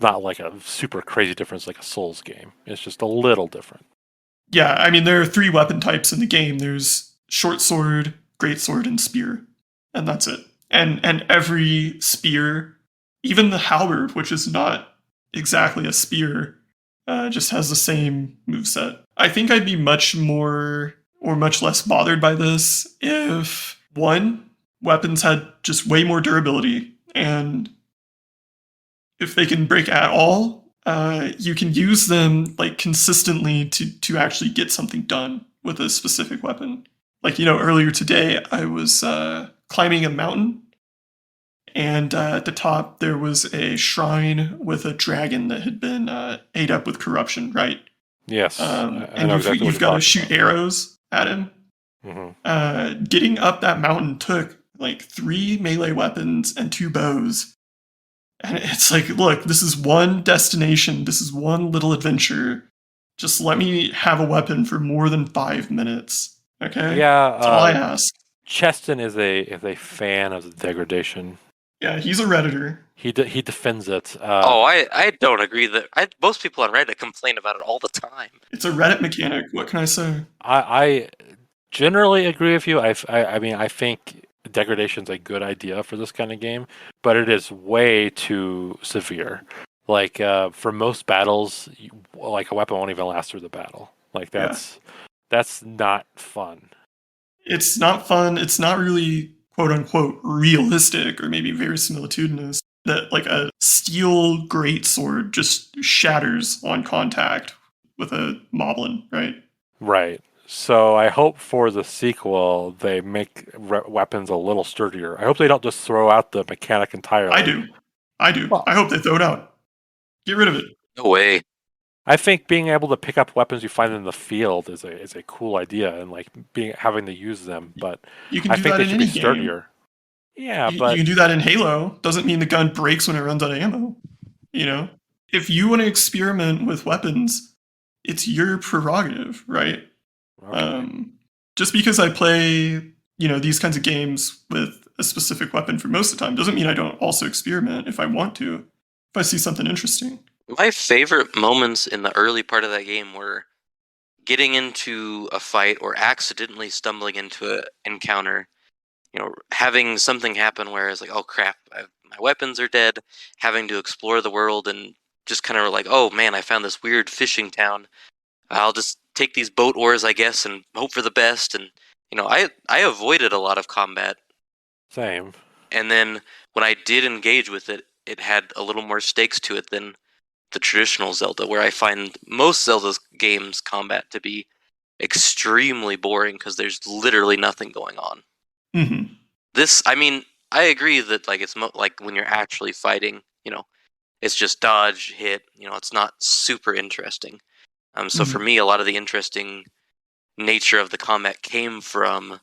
not like a super crazy difference like a Souls game. It's just a little different. Yeah, I mean, there are 3 weapon types in the game. There's short sword, great sword, and spear. And that's it. And every spear, even the halberd, which is not exactly a spear, just has the same moveset. I think I'd be much more or much less bothered by this if, one, weapons had just way more durability, and if they can break at all, you can use them like consistently to actually get something done with a specific weapon. Like, earlier today I was climbing a mountain, and at the top there was a shrine with a dragon that had been ate up with corruption, right? Yes. And you've got to shoot arrows at him. Mm-hmm. Getting up that mountain took like 3 melee weapons and 2 bows. And it's like, look, this is one destination. This is one little adventure. Just let me have a weapon for more than 5 minutes. Okay? Yeah. That's all I ask. Cheston is a fan of the degradation. Yeah, he's a Redditor. He defends it. I don't agree that most people on Reddit complain about it all the time. It's a Reddit mechanic. What can I say? I generally agree with you. I mean, I think degradation's a good idea for this kind of game, but it is way too severe. Like for most battles, like a weapon won't even last through the battle. Like that's not fun. It's not fun. It's not really quote unquote realistic, or maybe verisimilitudinous. That like a steel greatsword just shatters on contact with a moblin, right? Right. So I hope for the sequel they make weapons a little sturdier. I hope they don't just throw out the mechanic entirely. I do. Well, I hope they throw it out. Get rid of it. No way. I think being able to pick up weapons you find in the field is a cool idea, and like having to use them. But you can do that in any game. Yeah, but you can do that in Halo. Doesn't mean the gun breaks when it runs out of ammo. If you want to experiment with weapons, it's your prerogative, right? Okay. Just because I play, these kinds of games with a specific weapon for most of the time doesn't mean I don't also experiment if I want to, if I see something interesting. My favorite moments in the early part of that game were getting into a fight or accidentally stumbling into an encounter, having something happen where it's like, oh crap, my weapons are dead, having to explore the world and just kind of like, oh man, I found this weird fishing town. I'll just take these boat oars, I guess, and hope for the best. And, I avoided a lot of combat. Same. And then when I did engage with it, it had a little more stakes to it than the traditional Zelda, where I find most Zelda games combat to be extremely boring because there's literally nothing going on. Mm-hmm. This, I mean, I agree that like it's like when you're actually fighting, it's just dodge, hit, it's not super interesting. So for me, a lot of the interesting nature of the combat came from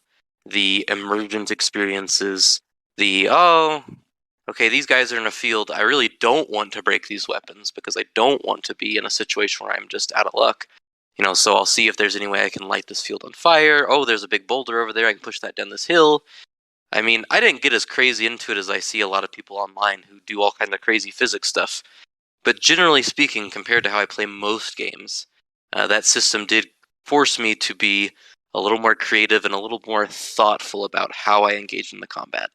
the emergent experiences, okay, these guys are in a field. I really don't want to break these weapons because I don't want to be in a situation where I'm just out of luck. So I'll see if there's any way I can light this field on fire. Oh, there's a big boulder over there. I can push that down this hill. I mean, I didn't get as crazy into it as I see a lot of people online who do all kinds of crazy physics stuff. But generally speaking, compared to how I play most games, that system did force me to be a little more creative and a little more thoughtful about how I engage in the combat.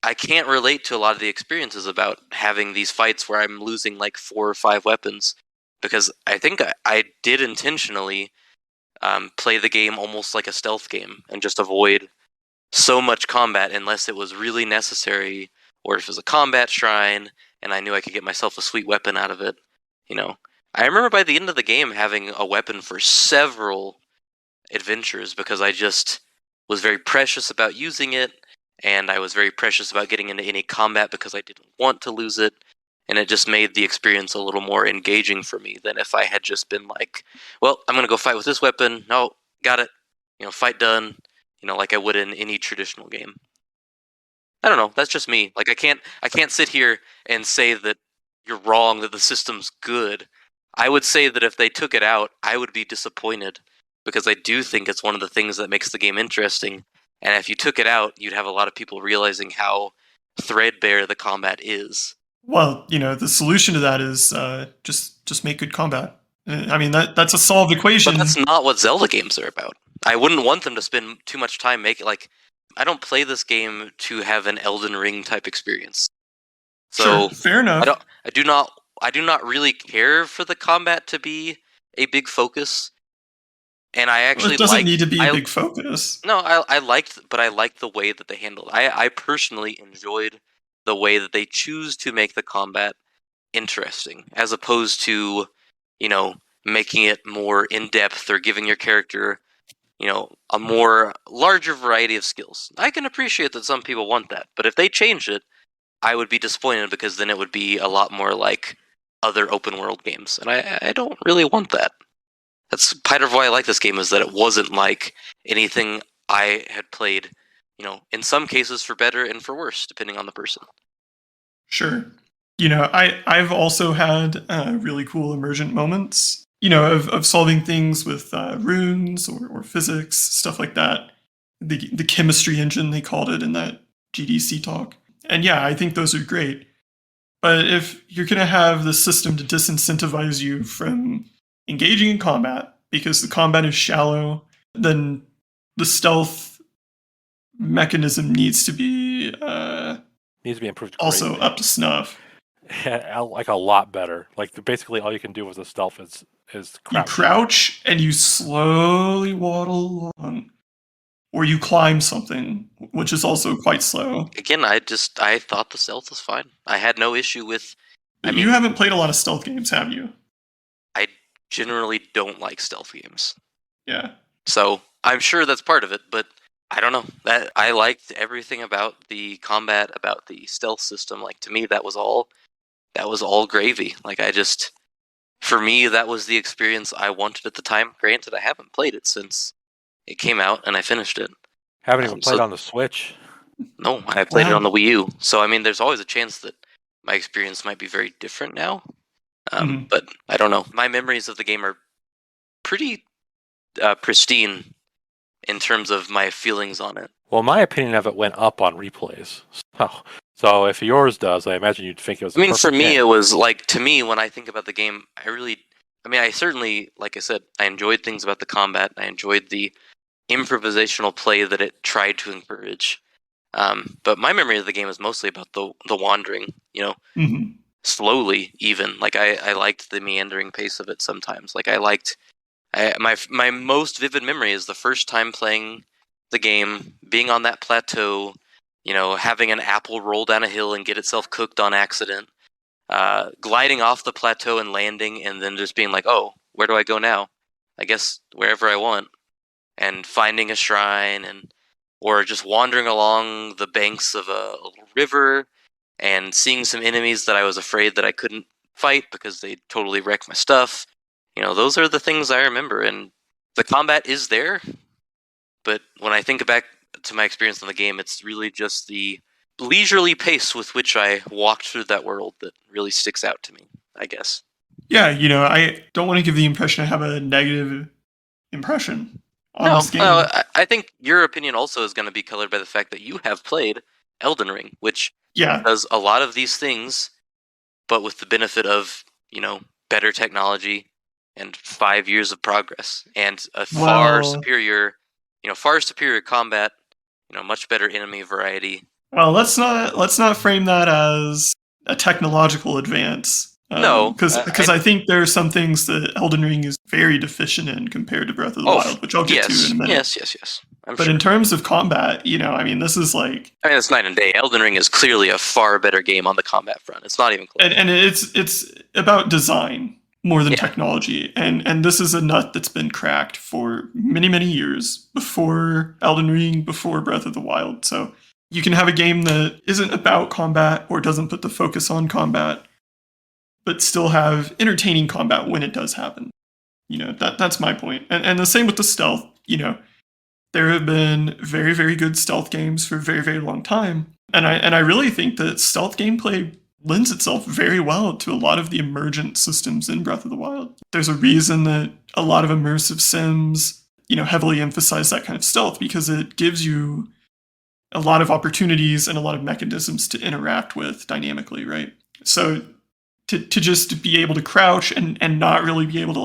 I can't relate to a lot of the experiences about having these fights where I'm losing like 4 or 5 weapons, because I think I did intentionally play the game almost like a stealth game and just avoid so much combat unless it was really necessary, or if it was a combat shrine and I knew I could get myself a sweet weapon out of it. I remember by the end of the game having a weapon for several adventures because I just was very precious about using it, and I was very precious about getting into any combat because I didn't want to lose it. and it just made the experience a little more engaging for me than if I had just been like, well, I'm going to go fight with this weapon. No, got it. Fight done. Like I would in any traditional game. I don't know. That's just me. Like I can't sit here and say that you're wrong, that the system's good. I would say that if they took it out, I would be disappointed because I do think it's one of the things that makes the game interesting. And if you took it out, you'd have a lot of people realizing how threadbare the combat is. Well, the solution to that is just make good combat. I mean, that's a solved equation. But that's not what Zelda games are about. I wouldn't want them to spend too much time making, like, I don't play this game to have an Elden Ring type experience. So sure, fair enough. I do not really care for the combat to be a big focus. And I actually it doesn't need to be a big focus. No, I liked the way that they handled it. I personally enjoyed the way that they choose to make the combat interesting, as opposed to, making it more in-depth or giving your character, a more larger variety of skills. I can appreciate that some people want that, but if they changed it, I would be disappointed because then it would be a lot more like other open world games, and I don't really want that. That's part of why I like this game, is that it wasn't like anything I had played, in some cases for better and for worse, depending on the person. Sure. I've also had really cool emergent moments, of solving things with runes or physics, stuff like that. The chemistry engine, they called it in that GDC talk. And yeah, I think those are great. But if you're going to have the system to disincentivize you from engaging in combat because the combat is shallow, then the stealth mechanism needs to be improved. Also greatly. up to snuff. Yeah, like a lot better. Like basically all you can do with the stealth is crouch. You crouch and you slowly waddle along, or you climb something, which is also quite slow. Again, I thought the stealth was fine. I had no issue with. You haven't played a lot of stealth games, have you? I generally don't like stealth games. Yeah. So I'm sure that's part of it, but I don't know. That I liked everything about the combat, about the stealth system. Like, to me, that was all gravy. Like, for me, that was the experience I wanted at the time. Granted, I haven't played it since it came out, and I finished it. Haven't even played on the Switch? No, I played it on the Wii U. So, I mean, there's always a chance that my experience might be very different now. But I don't know. My memories of the game are pretty pristine in terms of my feelings on it. Well, my opinion of it went up on replays. So if yours does, I imagine you'd think it was. For me, it was like, to me, when I think about the game, I certainly, like I said, I enjoyed things about the combat. I enjoyed the improvisational play that it tried to encourage. But my memory of the game is mostly about the wandering, slowly even. Like, I liked the meandering pace of it sometimes. Like, my most vivid memory is the first time playing the game, being on that plateau, having an apple roll down a hill and get itself cooked on accident, gliding off the plateau and landing, and then just being like, oh, where do I go now? I guess wherever I want. And finding a shrine, or just wandering along the banks of a little river and seeing some enemies that I was afraid that I couldn't fight because they totally wrecked my stuff. Those are the things I remember, and the combat is there, but when I think back to my experience in the game, it's really just the leisurely pace with which I walked through that world that really sticks out to me, I guess. Yeah, I don't want to give the impression I have a negative impression on this game. No, I think your opinion also is going to be colored by the fact that you have played Elden Ring, which does a lot of these things, but with the benefit of, better technology and 5 years of progress and a far superior combat, much better enemy variety. Well, let's not frame that as a technological advance. No, because I think there are some things that Elden Ring is very deficient in compared to Breath of the Wild, which I'll get to in a minute. Yes. But in terms of combat, this is like... it's night and day. Elden Ring is clearly a far better game on the combat front. It's not even close. And it's about design more than technology. And this is a nut that's been cracked for many, many years before Elden Ring, before Breath of the Wild. So you can have a game that isn't about combat or doesn't put the focus on combat, but still have entertaining combat when it does happen. That's my point. And the same with the stealth. There have been very, very good stealth games for a very, very long time. And I really think that stealth gameplay lends itself very well to a lot of the emergent systems in Breath of the Wild. There's a reason that a lot of immersive sims, heavily emphasize that kind of stealth, because it gives you a lot of opportunities and a lot of mechanisms to interact with dynamically, right? So to just be able to crouch and not really be able to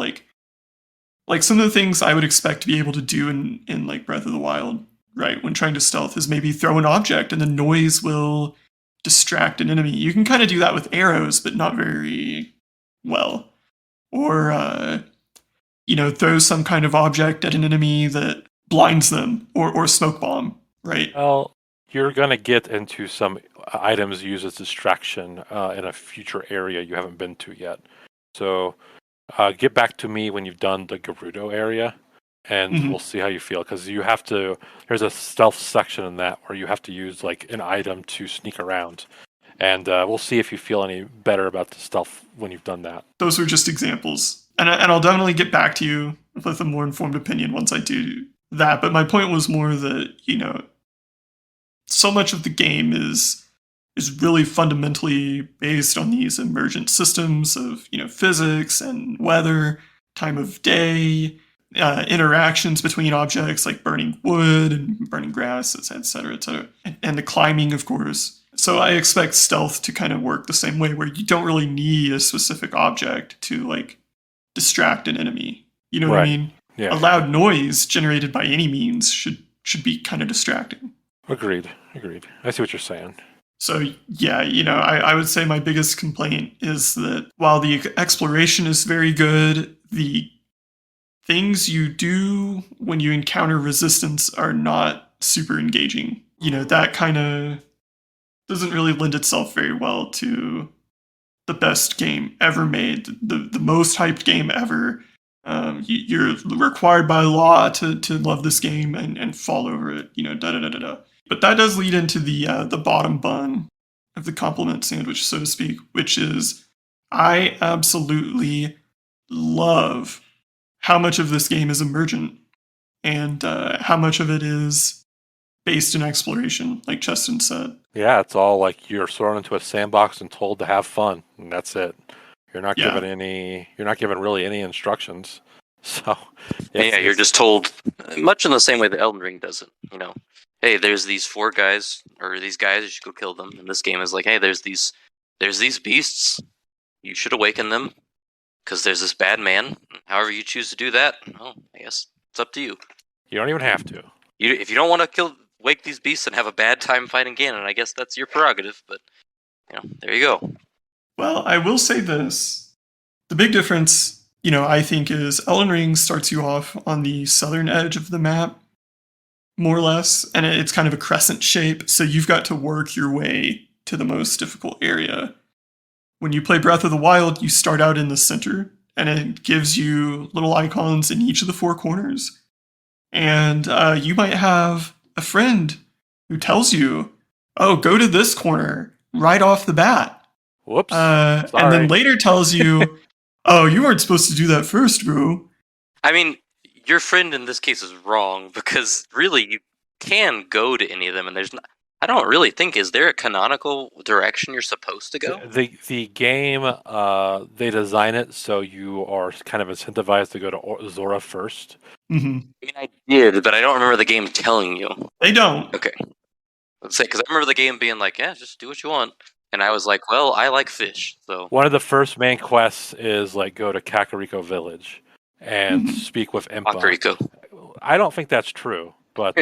like some of the things I would expect to be able to do in like Breath of the Wild, right, when trying to stealth, is maybe throw an object and the noise will distract an enemy. You can kind of do that with arrows, but not very well. Or, throw some kind of object at an enemy that blinds them, or smoke bomb, right? Well, you're going to get into some items used as distraction in a future area you haven't been to yet. So get back to me when you've done the Gerudo area, and we'll see how you feel. Because there's a stealth section in that where you have to use like an item to sneak around. And we'll see if you feel any better about the stealth when you've done that. Those were just examples. And I'll definitely get back to you with a more informed opinion once I do that. But my point was more that, so much of the game is really fundamentally based on these emergent systems of, physics and weather, time of day, interactions between objects like burning wood and burning grass, et cetera, and the climbing, of course. So I expect stealth to kind of work the same way, where you don't really need a specific object to like distract an enemy. You know what I mean? Yeah. A loud noise generated by any means should be kind of distracting. Agreed. I see what you're saying. So yeah, I would say my biggest complaint is that while the exploration is very good, the things you do when you encounter resistance are not super engaging. That kind of doesn't really lend itself very well to the best game ever made, the most hyped game ever. You're required by law to love this game and fall over it, da-da-da-da-da. But that does lead into the bottom bun of the compliment sandwich, so to speak, which is I absolutely love how much of this game is emergent and how much of it is based in exploration, like Cheston said. Yeah, it's all like you're thrown into a sandbox and told to have fun, and that's it. You're not given really any instructions. So you're just told, much in the same way that Elden Ring does it. Hey, there's these 4 guys, or these guys, you should go kill them. And this game is like, hey, there's these beasts. You should awaken them, because there's this bad man. However you choose to do that, well, I guess it's up to you. You don't even have to. If you don't want to wake these beasts and have a bad time fighting Ganon, I guess that's your prerogative. But there you go. Well, I will say this: the big difference, I think, is Elden Ring starts you off on the southern edge of the map, more or less, and it's kind of a crescent shape, so you've got to work your way to the most difficult area. When you play Breath of the Wild, you start out in the center, and it gives you little icons in each of the 4 corners. And you might have a friend who tells you, oh, go to this corner right off the bat. Whoops. And then later tells you, oh, you weren't supposed to do that first, bro. I mean, your friend in this case is wrong, because really you can go to any of them, and I don't really think, is there a canonical direction you're supposed to go? The game, they design it so you are kind of incentivized to go to Zora first. Mm-hmm. I mean, I did, but I don't remember the game telling you. They don't. Okay. Let's say, because I remember the game being like, yeah, just do what you want. And I was like, well, I like fish, so... One of the first main quests is, like, go to Kakariko Village and speak with Impa. Kakariko. I don't think that's true, but...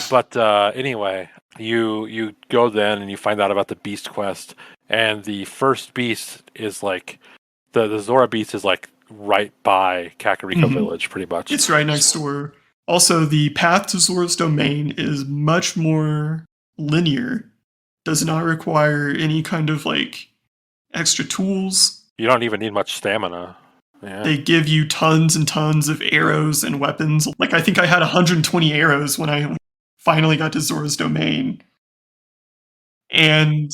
But anyway, you go then and you find out about the Beast quest, and the first beast is like the Zora beast is like right by Kakariko Village, pretty much. It's right next door. Also, the path to Zora's domain is much more linear. Does not require any kind of like extra tools. You don't even need much stamina. Yeah. They give you tons and tons of arrows and weapons. Like I think I had 120 arrows when I finally got to Zora's domain. And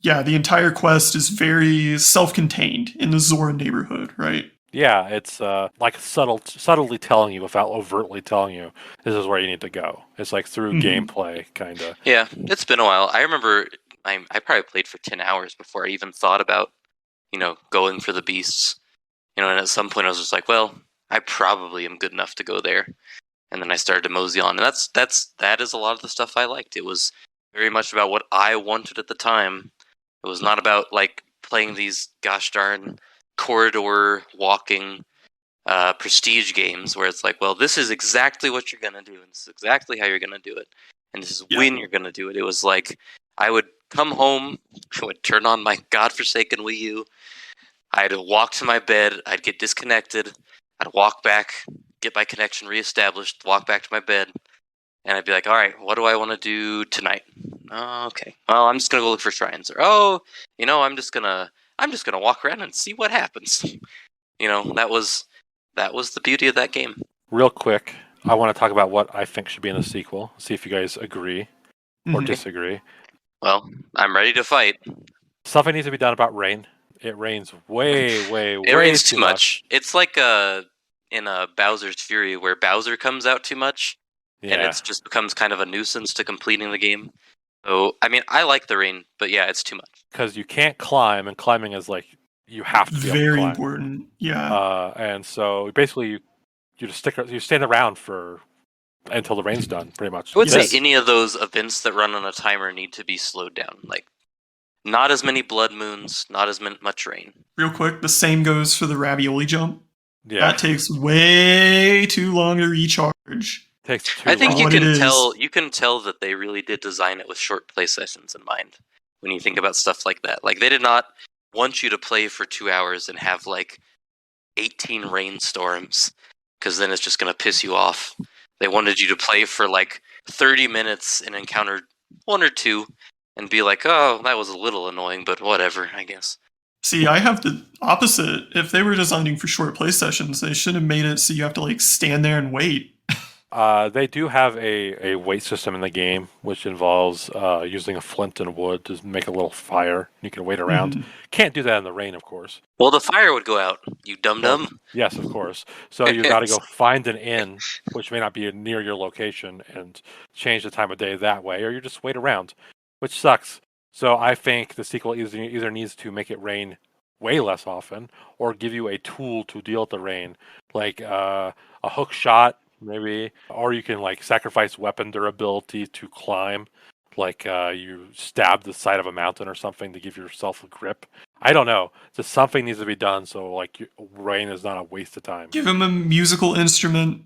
Yeah, the entire quest is very self-contained in the Zora neighborhood, right? Yeah, it's like subtly telling you without overtly telling you this is where you need to go. It's like through gameplay, kind of. Yeah, it's been a while. I remember I probably played for 10 hours before I even thought about, going for the beasts. And at some point I was just like, well, I probably am good enough to go there. And then I started to mosey on, and that is a lot of the stuff I liked. It was very much about what I wanted at the time. It was not about like playing these gosh darn corridor walking prestige games where it's like, well, this is exactly what you're gonna do, and this is exactly how you're gonna do it, and this is when you're gonna do it. It was like I would come home, I would turn on my godforsaken Wii U, I'd walk to my bed, I'd get disconnected, I'd walk back, get my connection reestablished, walk back to my bed, and I'd be like, all right, what do I want to do tonight? Oh, okay. Well, I'm just gonna go look for shrines, or I'm just gonna walk around and see what happens. That was the beauty of that game. Real quick, I want to talk about what I think should be in the sequel. See if you guys agree or disagree. Well, I'm ready to fight. Something needs to be done about rain. It rains way it rains too much. It's like in Bowser's Fury where Bowser comes out too much, and it just becomes kind of a nuisance to completing the game. So, I mean, I like the rain, but yeah, it's too much. Because you can't climb, and climbing is like, you have to be very able to climb. Important, yeah. And so basically, you just stand around until the rain's done, pretty much. I would say any of those events that run on a timer need to be slowed down. Like, not as many blood moons, not as much rain. Real quick, the same goes for the ravioli jump. Yeah. That takes way too long to recharge. I think you can tell that they really did design it with short play sessions in mind when you think about stuff like that. Like, they did not want you to play for 2 hours and have like 18 rainstorms, because then it's just going to piss you off. They wanted you to play for like 30 minutes and encounter 1 or 2 and be like, oh, that was a little annoying, but whatever, I guess. See, I have the opposite. If they were designing for short play sessions, they should have made it so you have to like stand there and wait. They do have a wait system in the game, which involves using a flint and wood to make a little fire. You can wait around. Can't do that in the rain, of course. Well, the fire would go out, you dum-dum. Yes, of course. So you got to go find an inn, which may not be near your location, and change the time of day that way, or you just wait around, which sucks. So I think the sequel either needs to make it rain way less often, or give you a tool to deal with the rain, like a hook shot, maybe, or you can like sacrifice weapon durability to climb, like you stab the side of a mountain or something to give yourself a grip. I don't know. Just something needs to be done so like rain is not a waste of time. Give him a musical instrument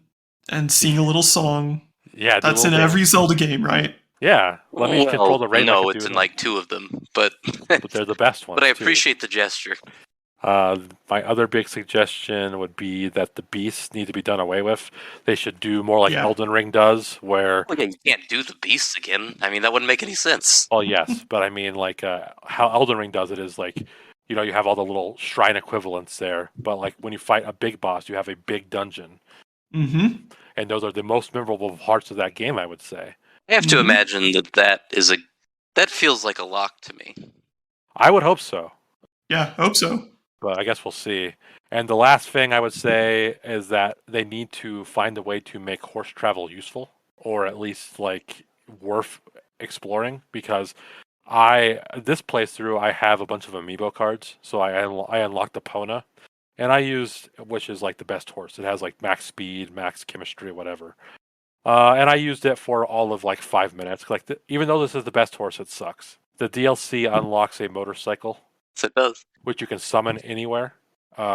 and sing a little song. Yeah, that's in every Zelda game, right? Yeah, let me control the rain. No, it's in like 2 of them, but they're the best ones. But I appreciate the gesture. My other big suggestion would be that the beasts need to be done away with. They should do more like Elden Ring does, where... Well, yeah, you can't do the beasts again. I mean, that wouldn't make any sense. Well, yes, but I mean, like, how Elden Ring does it is, like, you have all the little shrine equivalents there, but, like, when you fight a big boss, you have a big dungeon. Mm-hmm. And those are the most memorable parts of that game, I would say. I have to imagine that feels like a lock to me. I would hope so. Yeah, hope so. But I guess we'll see. And the last thing I would say is that they need to find a way to make horse travel useful, or at least like worth exploring. Because this playthrough I have a bunch of amiibo cards, so I unlocked Epona, and I used, which is like the best horse. It has like max speed, max chemistry, whatever. And I used it for all of like 5 minutes. Like even though this is the best horse, it sucks. The DLC unlocks a motorcycle. Yes, it does. Which you can summon anywhere,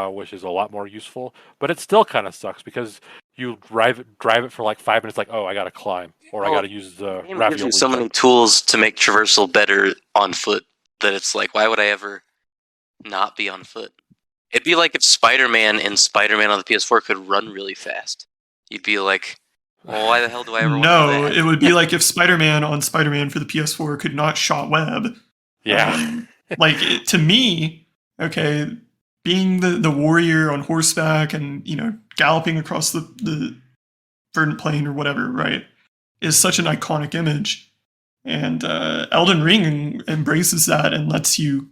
which is a lot more useful. But it still kind of sucks because you drive it for like 5 minutes, like, oh, I got to climb, or I got to use the ravioli. It gives you so many tools to make traversal better on foot that it's like, why would I ever not be on foot? It'd be like if Spider-Man on the PS4 could run really fast. You'd be like, well, why the hell do I ever want to do that? It would be like if Spider-Man for the PS4 could not shot web. Yeah. To me, okay, being the warrior on horseback and, galloping across the verdant plain or whatever, right, is such an iconic image. And Elden Ring embraces that and lets you,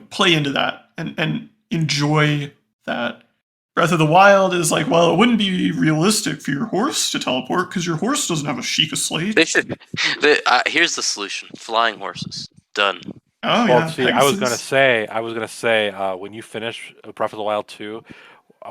play into that and enjoy that. Breath of the Wild is like, well, it wouldn't be realistic for your horse to teleport because your horse doesn't have a Sheikah slate. Here's the solution: flying horses. Done. Oh, well, yeah. see, Pegasus. I was gonna say, when you finish Breath of the Wild 2,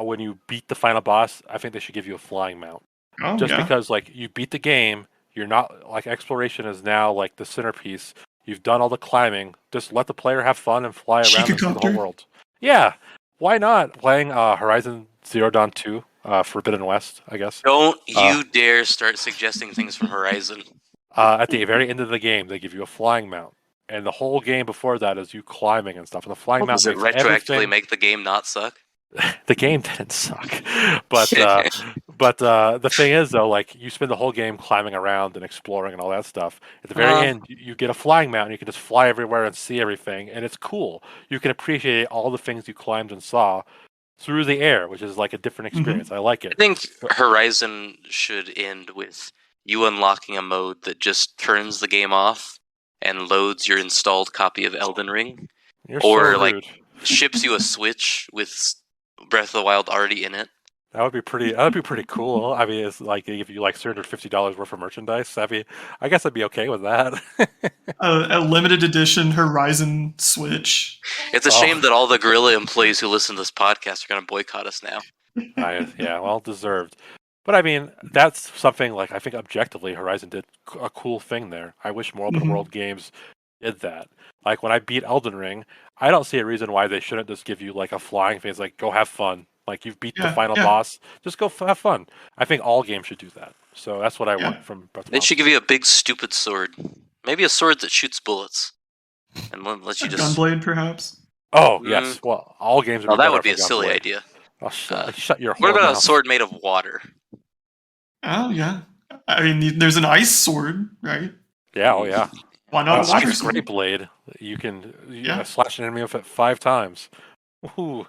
when you beat the final boss, I think they should give you a flying mount. Oh, Just yeah. because, like, you beat the game, you're not like exploration is now like the centerpiece. You've done all the climbing. Just let the player have fun and fly around and see the whole world. Yeah, why not? Playing Horizon Zero Dawn 2, Forbidden West, I guess. Don't you dare start suggesting things from Horizon. At the very end of the game, they give you a flying mount. And the whole game before that is you climbing and stuff. And the flying mount does it retroactively make the game not suck? The game didn't suck, but the thing is though, like you spend the whole game climbing around and exploring and all that stuff. At the very end, you get a flying mount and you can just fly everywhere and see everything, and it's cool. You can appreciate all the things you climbed and saw through the air, which is like a different experience. I like it. I think Horizon should end with you unlocking a mode that just turns the game off and loads your installed copy of Elden Ring, or so like ships you a Switch with Breath of the Wild already in it. That would be pretty cool. I mean, it's like if you like $350 worth of merchandise. I guess I'd be okay with that. A limited edition Horizon Switch. It's a shame that all the Guerrilla employees who listen to this podcast are going to boycott us now. Yeah, well, deserved. But I mean, that's something like I think objectively Horizon did a cool thing there. I wish more open world games did that. Like when I beat Elden Ring, I don't see a reason why they shouldn't just give you like a flying phase, like go have fun. Like you've beat the final boss, just go have fun. I think all games should do that. So that's what I want from Breath of the Wild. They should give you a big stupid sword, maybe a sword that shoots bullets, and let you just gunblade perhaps. Oh yes, well all games. That would be a silly idea. Oh, shut your. What about mouth. a sword made of water? Oh yeah, I mean there's an ice sword, right? Yeah, oh yeah. Why not a water sword? Great blade. You can slash an enemy with it 5 times. Ooh.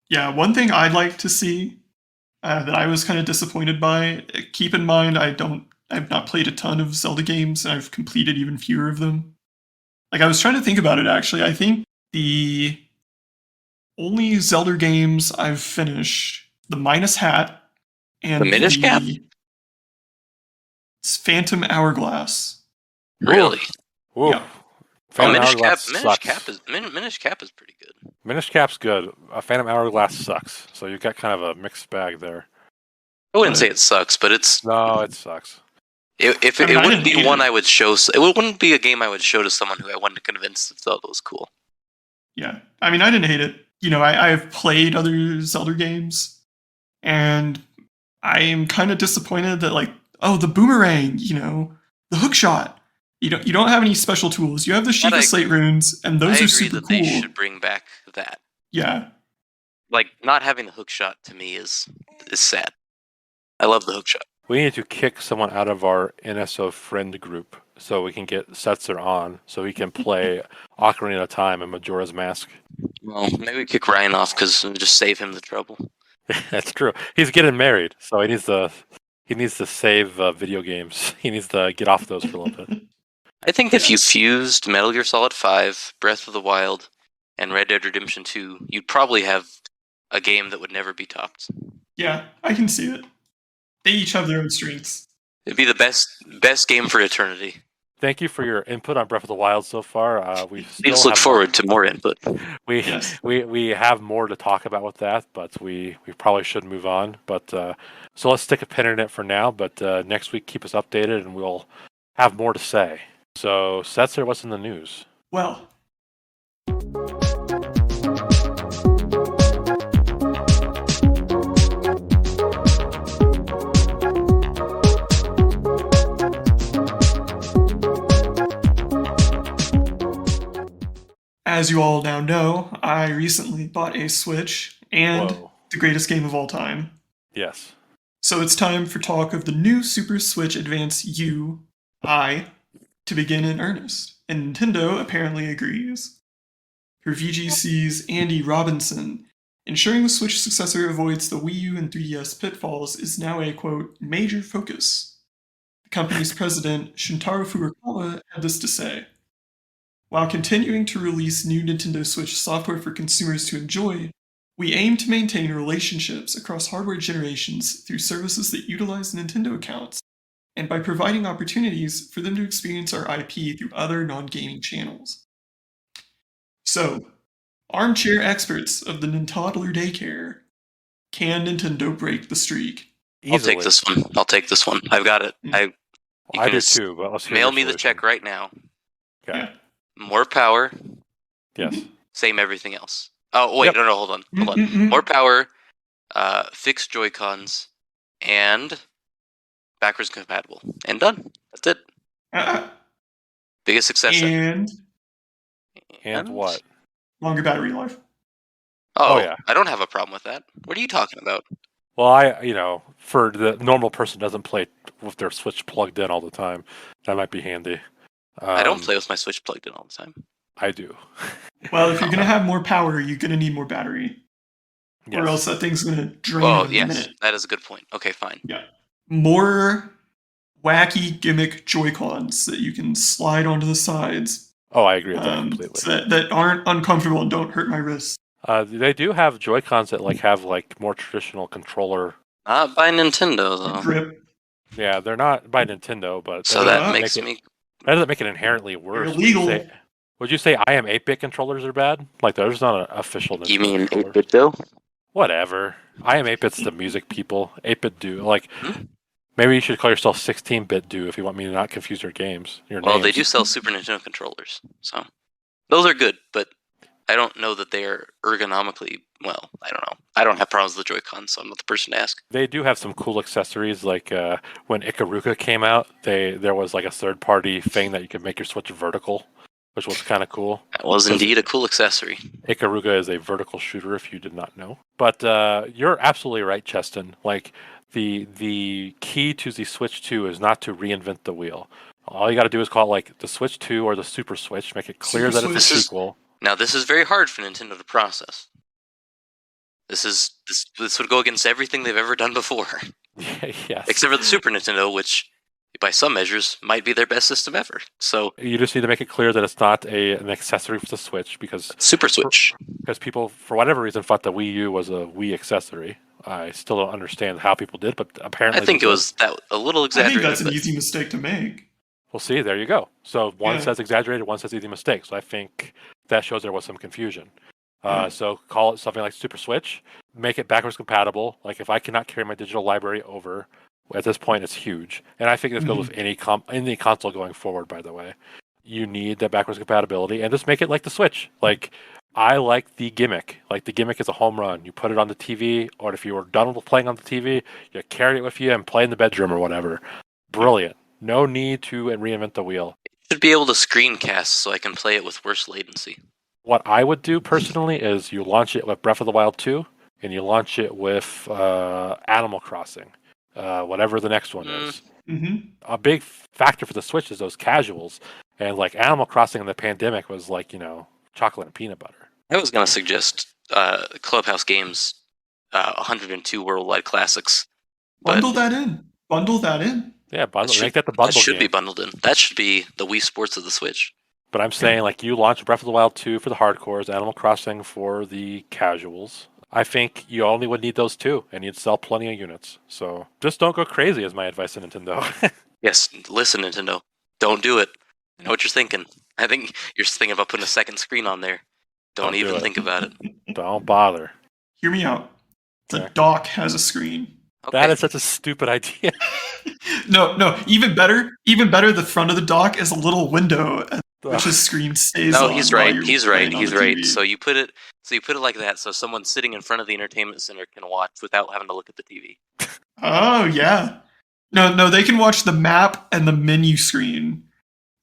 Yeah, one thing I'd like to see that I was kind of disappointed by. Keep in mind, I've not played a ton of Zelda games, and I've completed even fewer of them. Like I was trying to think about it actually. I think the only Zelda games I've finished, the Minus Hat and the Minish Cap, it's Phantom Hourglass. Really? Whoa. Yeah. Minish Cap is pretty good. Minish Cap's good. Phantom Hourglass sucks. So you've got kind of a mixed bag there. I wouldn't say it sucks, but it sucks. It wouldn't be one I would show. It wouldn't be a game I would show to someone who I wanted to convince that Zelda was cool. Yeah, I mean, I didn't hate it. I've played other Zelda games, and I am kind of disappointed that the boomerang, the hook shot. You don't have any special tools. You have the Sheikah Slate runes, and those are super cool. They should bring back that. Yeah. Like, not having the hook shot to me is sad. I love the hook shot. We need to kick someone out of our NSO friend group so we can get Setzer on, so he can play Ocarina of Time and Majora's Mask. Well, maybe we kick Ryan off because we'll just save him the trouble. That's true. He's getting married, so he needs to save video games. He needs to get off those for a little bit. I think if you fused Metal Gear Solid 5, Breath of the Wild, and Red Dead Redemption 2, you'd probably have a game that would never be topped. Yeah, I can see it. They each have their own strengths. It'd be the best game for eternity. Thank you for your input on Breath of the Wild so far. We just look forward to more input. We have more to talk about with that, but we probably should move on. But so let's stick a pin in it for now. But next week, keep us updated, and we'll have more to say. So, Setzer, what's in the news? Well, as you all now know, I recently bought a Switch and the greatest game of all time. Yes. So it's time for talk of the new Super Switch Advance UI to begin in earnest, and Nintendo apparently agrees. Per VGC's Andy Robinson, ensuring the Switch successor avoids the Wii U and 3DS pitfalls is now a, quote, major focus. The company's president, Shintaro Furukawa, had this to say. While continuing to release new Nintendo Switch software for consumers to enjoy, we aim to maintain relationships across hardware generations through services that utilize Nintendo accounts, and by providing opportunities for them to experience our IP through other non-gaming channels. So, armchair experts of the Nintoddler Daycare, can Nintendo break the streak? Easily. I'll take this one. I've got it. Mm. I do too, but let's mail me the check right now. Okay. Yeah. More power. Yes. Same everything else. Oh, wait, Yep. no, hold on. More power, fixed Joy-Cons, and backwards compatible. And done. That's it. Biggest success. And what? Longer battery life. Oh, yeah. I don't have a problem with that. What are you talking about? Well, for the normal person who doesn't play with their Switch plugged in all the time, that might be handy. I don't play with my Switch plugged in all the time. I do. Well, if you're going to have more power, you're going to need more battery. Yes. Or else that thing's going to drain in a minute. That is a good point. Okay, fine. Yeah. More wacky gimmick Joy-Cons that you can slide onto the sides. Oh, I agree with that completely. That aren't uncomfortable and don't hurt my wrists. They do have Joy-Cons that have more traditional controller. Not by Nintendo though. Grip. Yeah, they're not by Nintendo, but so that makes me. That doesn't make it inherently worse. Illegal. Would you say I am 8-bit controllers are bad? There's not an official Nintendo. You mean 8-bit though? Whatever. I am 8-bit's the music people. 8-bit do. Maybe you should call yourself 16-bit do if you want me to not confuse your games. Well, they do sell Super Nintendo controllers, so those are good, but I don't know that they are ergonomically, well, I don't know. I don't have problems with the Joy-Con, so I'm not the person to ask. They do have some cool accessories, when Ikaruga came out, there was a third-party thing that you could make your Switch vertical, which was kind of cool. That was indeed a cool accessory. Ikaruga is a vertical shooter, if you did not know. But you're absolutely right, Cheston. The key to the Switch 2 is not to reinvent the wheel. All you got to do is call it the Switch 2 or the Super Switch, make it clear that it's a sequel. Now, this is very hard for Nintendo to process. This would go against everything they've ever done before. Yes. Except for the Super Nintendo, which, by some measures, might be their best system ever. So you just need to make it clear that it's not an accessory for the Switch, because Super Switch. Because people, for whatever reason, thought the Wii U was a Wii accessory. I still don't understand how people did, but apparently I think it was a little exaggerated. I think that's an easy mistake to make. Well, see, there you go. So one says exaggerated, one says easy mistake. So I think that shows there was some confusion. So call it something like Super Switch. Make it backwards compatible. If I cannot carry my digital library over, at this point it's huge. And I think this goes with any console going forward, by the way. You need that backwards compatibility, and just make it like the Switch. I like the gimmick. The gimmick is a home run. You put it on the TV, or if you were done with playing on the TV, you carry it with you and play in the bedroom or whatever. Brilliant. No need to reinvent the wheel. It should be able to screencast so I can play it with worse latency. What I would do personally is you launch it with Breath of the Wild 2, and you launch it with Animal Crossing, whatever the next one is. Mm-hmm. A big factor for the Switch is those casuals, and Animal Crossing in the pandemic was chocolate and peanut butter. I was going to suggest Clubhouse Games 102 Worldwide Classics. Bundle that in. Yeah, make that the bundle. That should be bundled in. That should be the Wii Sports of the Switch. But I'm saying, you launch Breath of the Wild 2 for the hardcores, Animal Crossing for the casuals. I think you only would need those two, and you'd sell plenty of units. So just don't go crazy is my advice to Nintendo. Yes, listen, Nintendo. Don't do it. I know what you're thinking. I think you're thinking about putting a second screen on there. Don't even think about it. Don't bother. Hear me out. The dock has a screen. Okay. That is such a stupid idea. No. Even better. The front of the dock is a little window, which the screen stays on. No, he's right. He's right. So you put it like that, so someone sitting in front of the entertainment center can watch without having to look at the TV. Oh yeah. No, they can watch the map and the menu screen.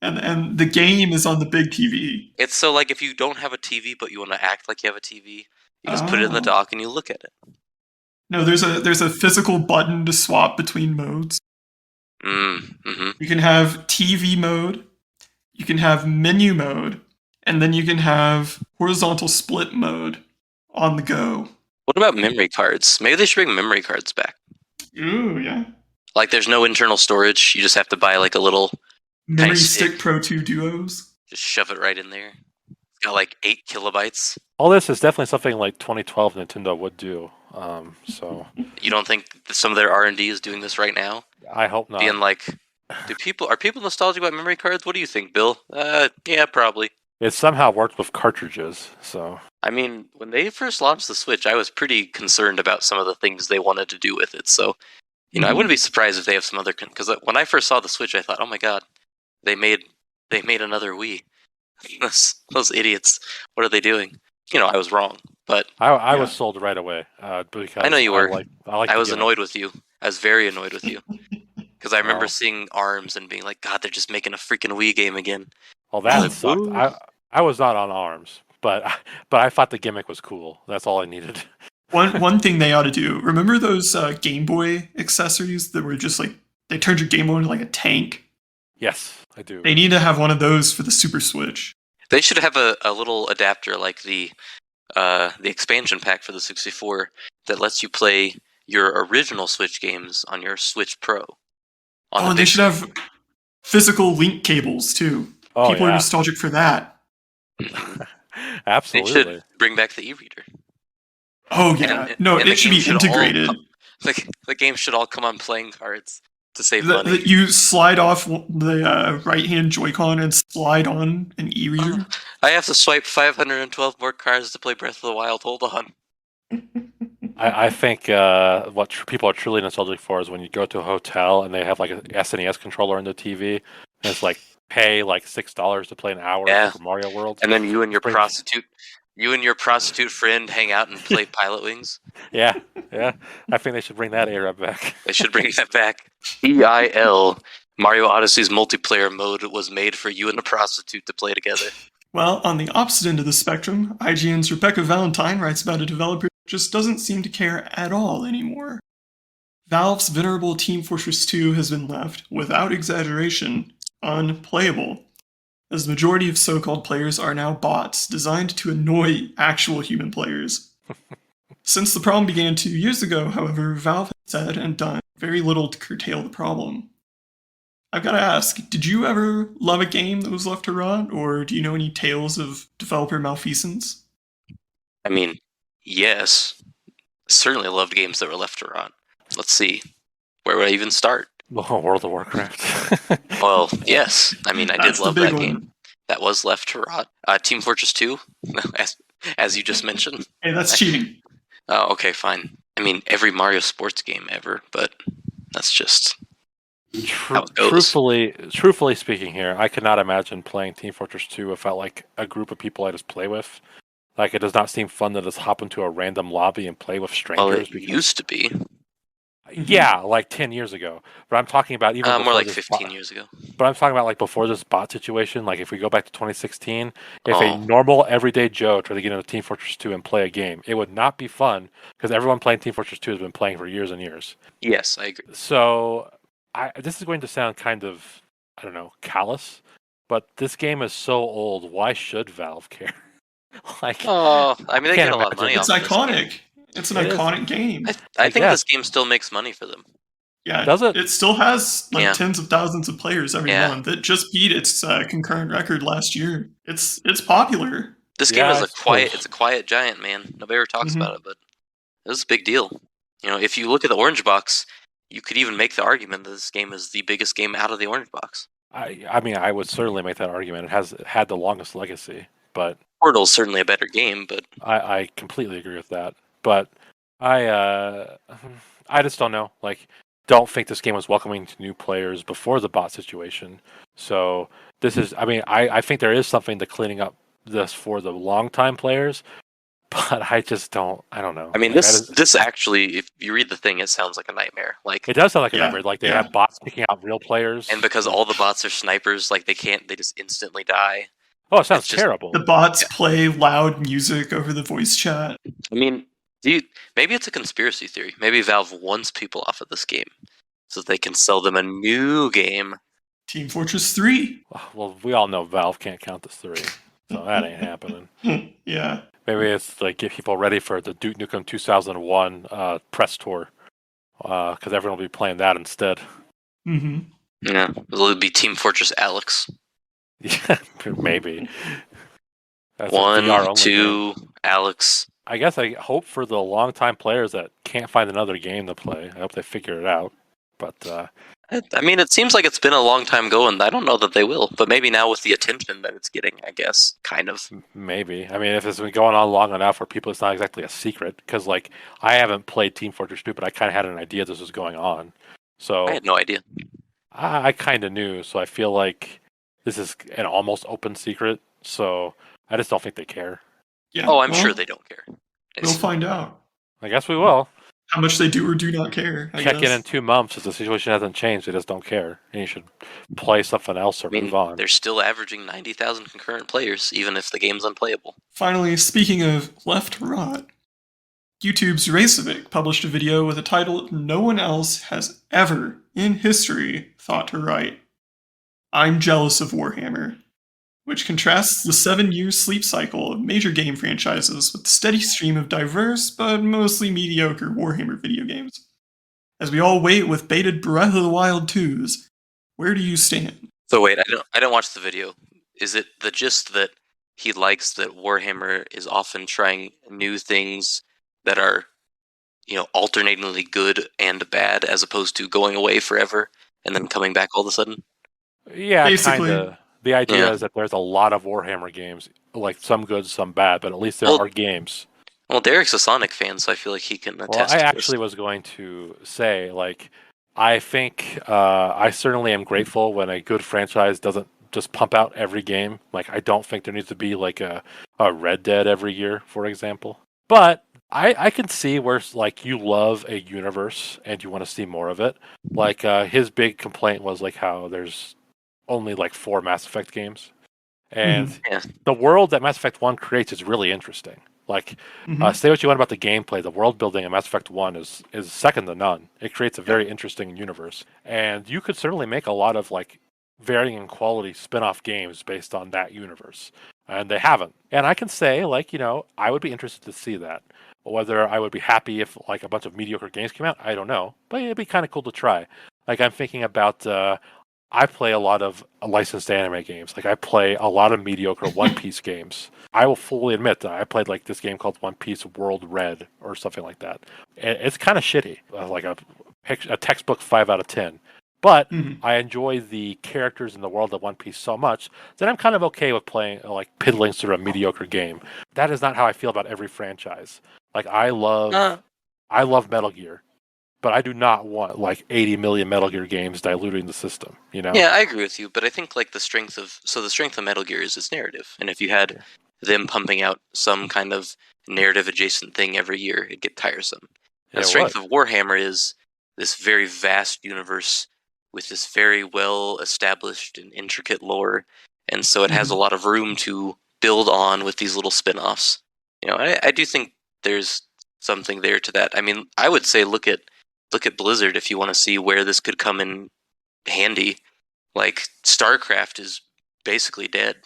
And the game is on the big TV. It's so if you don't have a TV but you want to act like you have a TV, you just put it in the dock and you look at it. No, there's a physical button to swap between modes. Mm-hmm. You can have TV mode, you can have menu mode, and then you can have horizontal split mode on the go. What about memory cards? Maybe they should bring memory cards back. Ooh, yeah. Like, there's no internal storage. You just have to buy like a little Memory Stick Pro 2 Duos. Just shove it right in there. It's got like 8 kilobytes. All this is definitely something like 2012 Nintendo would do. So you don't think some of their R&D is doing this right now? I hope not. Being like, are people nostalgic about memory cards? What do you think, Bill? Yeah, probably. It somehow worked with cartridges, so... I mean, when they first launched the Switch, I was pretty concerned about some of the things they wanted to do with it, so... You know, I wouldn't be surprised if they have some other... Because when I first saw the Switch, I thought, oh my god, they made another Wii. Those idiots, what are they doing? You know, I was wrong, but... I was sold right away, because... I know you were. I was annoyed with you. I was very annoyed with you. Because I remember seeing ARMS and being like, God, they're just making a freaking Wii game again. Well, that sucked. I was not on ARMS, but I thought the gimmick was cool. That's all I needed. One thing they ought to do, remember those Game Boy accessories that were just like, they turned your Game Boy into like a tank? Yes, I do. They need to have one of those for the Super Switch. They should have a little adapter like the expansion pack for the 64 that lets you play your original Switch games on your Switch Pro. And they should have physical link cables too. People are nostalgic for that. Absolutely. They should bring back the e-reader. Oh yeah, it should be integrated. The game should all come on playing cards to save money. You slide off the right-hand Joy-Con and slide on an e-reader. I have to swipe 512 more cards to play Breath of the Wild. Hold on. I think what people are truly nostalgic for is when you go to a hotel and they have like an SNES controller in the TV, and it's like pay like $6 to play an hour for Mario World, and then you and your prostitute friend hang out and play Pilot Wings. Yeah. I think they should bring that era back. They should bring that back. EIL, Mario Odyssey's multiplayer mode was made for you and a prostitute to play together. Well, on the opposite end of the spectrum, IGN's Rebecca Valentine writes about a developer who just doesn't seem to care at all anymore. Valve's venerable Team Fortress 2 has been left, without exaggeration, unplayable, as the majority of so-called players are now bots designed to annoy actual human players. Since the problem began 2 years ago, however, Valve has said and done very little to curtail the problem. I've got to ask, did you ever love a game that was left to rot, or do you know any tales of developer malfeasance? I mean, yes. Certainly loved games that were left to rot. Let's see. Where would I even start? Oh, World of Warcraft. Well, yes. I mean, I did love that game. That was left to rot. Team Fortress 2, as you just mentioned. Hey, that's cheating. Oh, okay, fine. I mean, every Mario sports game ever, but that's just... Truthfully speaking here, I could not imagine playing Team Fortress 2 without like a group of people I just play with. Like, it does not seem fun to just hop into a random lobby and play with strangers. Well, it used to be. Yeah, like 10 years ago. But I'm talking about even more like 15 years ago. But I'm talking about like before this bot situation. Like if we go back to 2016, if a normal everyday Joe tried to get into Team Fortress 2 and play a game, it would not be fun because everyone playing Team Fortress 2 has been playing for years and years. Yes, I agree. So this is going to sound kind of, I don't know, callous, but this game is so old. Why should Valve care? I mean, they get a lot of money off of it. It's iconic. It's an iconic game. I think this game still makes money for them. Yeah, does it? It still has tens of thousands of players every month. It just beat its concurrent record last year. It's popular. This game is it's a quiet giant, man. Nobody ever talks about it, but this is a big deal. You know, if you look at the Orange Box, you could even make the argument that this game is the biggest game out of the Orange Box. I mean, I would certainly make that argument. It has had the longest legacy, but Portal's certainly a better game, but I completely agree with that. But I just don't know. Like, don't think this game was welcoming to new players before the bot situation. So this is, I mean, I think there is something to cleaning up this for the long-time players, but I don't know. I mean, this actually, if you read the thing, it sounds like a nightmare. Like, it does sound like a nightmare. Like, they have bots picking out real players. And because all the bots are snipers, like, they just instantly die. Oh, it sounds terrible. The bots play loud music over the voice chat. I mean, maybe it's a conspiracy theory. Maybe Valve wants people off of this game so that they can sell them a new game. Team Fortress 3. Well, we all know Valve can't count as 3, so that ain't happening. Yeah. Maybe it's like get people ready for the Duke Nukem 2001 press tour. because everyone will be playing that instead. Mm-hmm. Yeah, it'll be Team Fortress Alex. Yeah, maybe. That's 1, 2, Alex. I guess I hope for the longtime players that can't find another game to play. I hope they figure it out. But I mean, it seems like it's been a long time going. I don't know that they will, but maybe now with the attention that it's getting, I guess, kind of. maybe. I mean, if it's been going on long enough for people, it's not exactly a secret. Because, like, I haven't played Team Fortress 2, but I kind of had an idea this was going on. So I had no idea. I kind of knew. So I feel like this is an almost open secret. So I just don't think they care. Yeah. Oh, I'm sure they don't care. We'll find out. I guess we will. How much they do or do not care. Check in 2 months. If the situation hasn't changed, they just don't care. And you should play something else or move on. They're still averaging 90,000 concurrent players, even if the game's unplayable. Finally, speaking of left rot, YouTube's Racevic published a video with a title no one else has ever in history thought to write. I'm jealous of Warhammer, which contrasts the 7-year sleep cycle of major game franchises with the steady stream of diverse but mostly mediocre Warhammer video games. As we all wait with bated Breath of the Wild 2s, where do you stand? So wait, I don't watch the video. Is it the gist that he likes that Warhammer is often trying new things that are, alternatingly good and bad, as opposed to going away forever and then coming back all of a sudden? Yeah, kind of. The idea is that there's a lot of Warhammer games, like some good, some bad, but at least there are games. Well, Derek's a Sonic fan, so I feel like he can attest to this. I actually was going to say, I think I certainly am grateful when a good franchise doesn't just pump out every game. Like, I don't think there needs to be, like, a Red Dead every year, for example. But I can see where, like, you love a universe and you want to see more of it. Like, his big complaint was, like, how there's only like 4 Mass Effect games, and the world that Mass Effect 1 creates is really interesting. Like, say what you want about the gameplay, the world building in Mass Effect 1 is second to none. It creates a very interesting universe, and you could certainly make a lot of like varying in quality spin-off games based on that universe, and they haven't. And I can say, like, I would be interested to see that. Whether I would be happy if like a bunch of mediocre games came out, I don't know, but it'd be kind of cool to try. Like, I'm thinking about I play a lot of licensed anime games. Like, I play a lot of mediocre One Piece games. I will fully admit that I played like this game called One Piece World Red or something like that. It's kind of shitty, like a textbook 5 out of 10. But I enjoy the characters in the world of One Piece so much that I'm kind of okay with playing like piddling sort of mediocre game. That is not how I feel about every franchise. Like, I love Metal Gear. But I do not want like 80 million Metal Gear games diluting the system, Yeah, I agree with you, but I think like the strength of Metal Gear is its narrative, and if you had them pumping out some kind of narrative adjacent thing every year, it'd get tiresome. And the strength of Warhammer is this very vast universe with this very well established and intricate lore, and so it has a lot of room to build on with these little spin-offs. I do think there's something there to that. I mean, I would say look at Blizzard if you want to see where this could come in handy. Like, StarCraft is basically dead.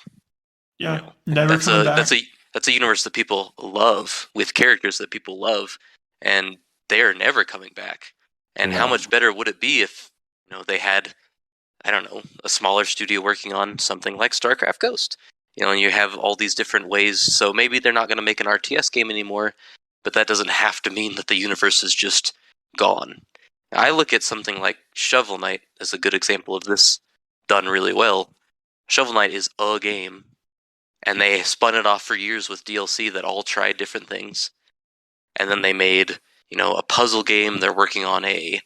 Yeah, never coming back. That's a universe that people love, with characters that people love, and they are never coming back. And how much better would it be if they had, I don't know, a smaller studio working on something like StarCraft Ghost? And you have all these different ways. So maybe they're not going to make an RTS game anymore, but that doesn't have to mean that the universe is just gone. I look at something like Shovel Knight as a good example of this, done really well. Shovel Knight is a game, and they spun it off for years with DLC that all tried different things. And then they made, a puzzle game. They're working on a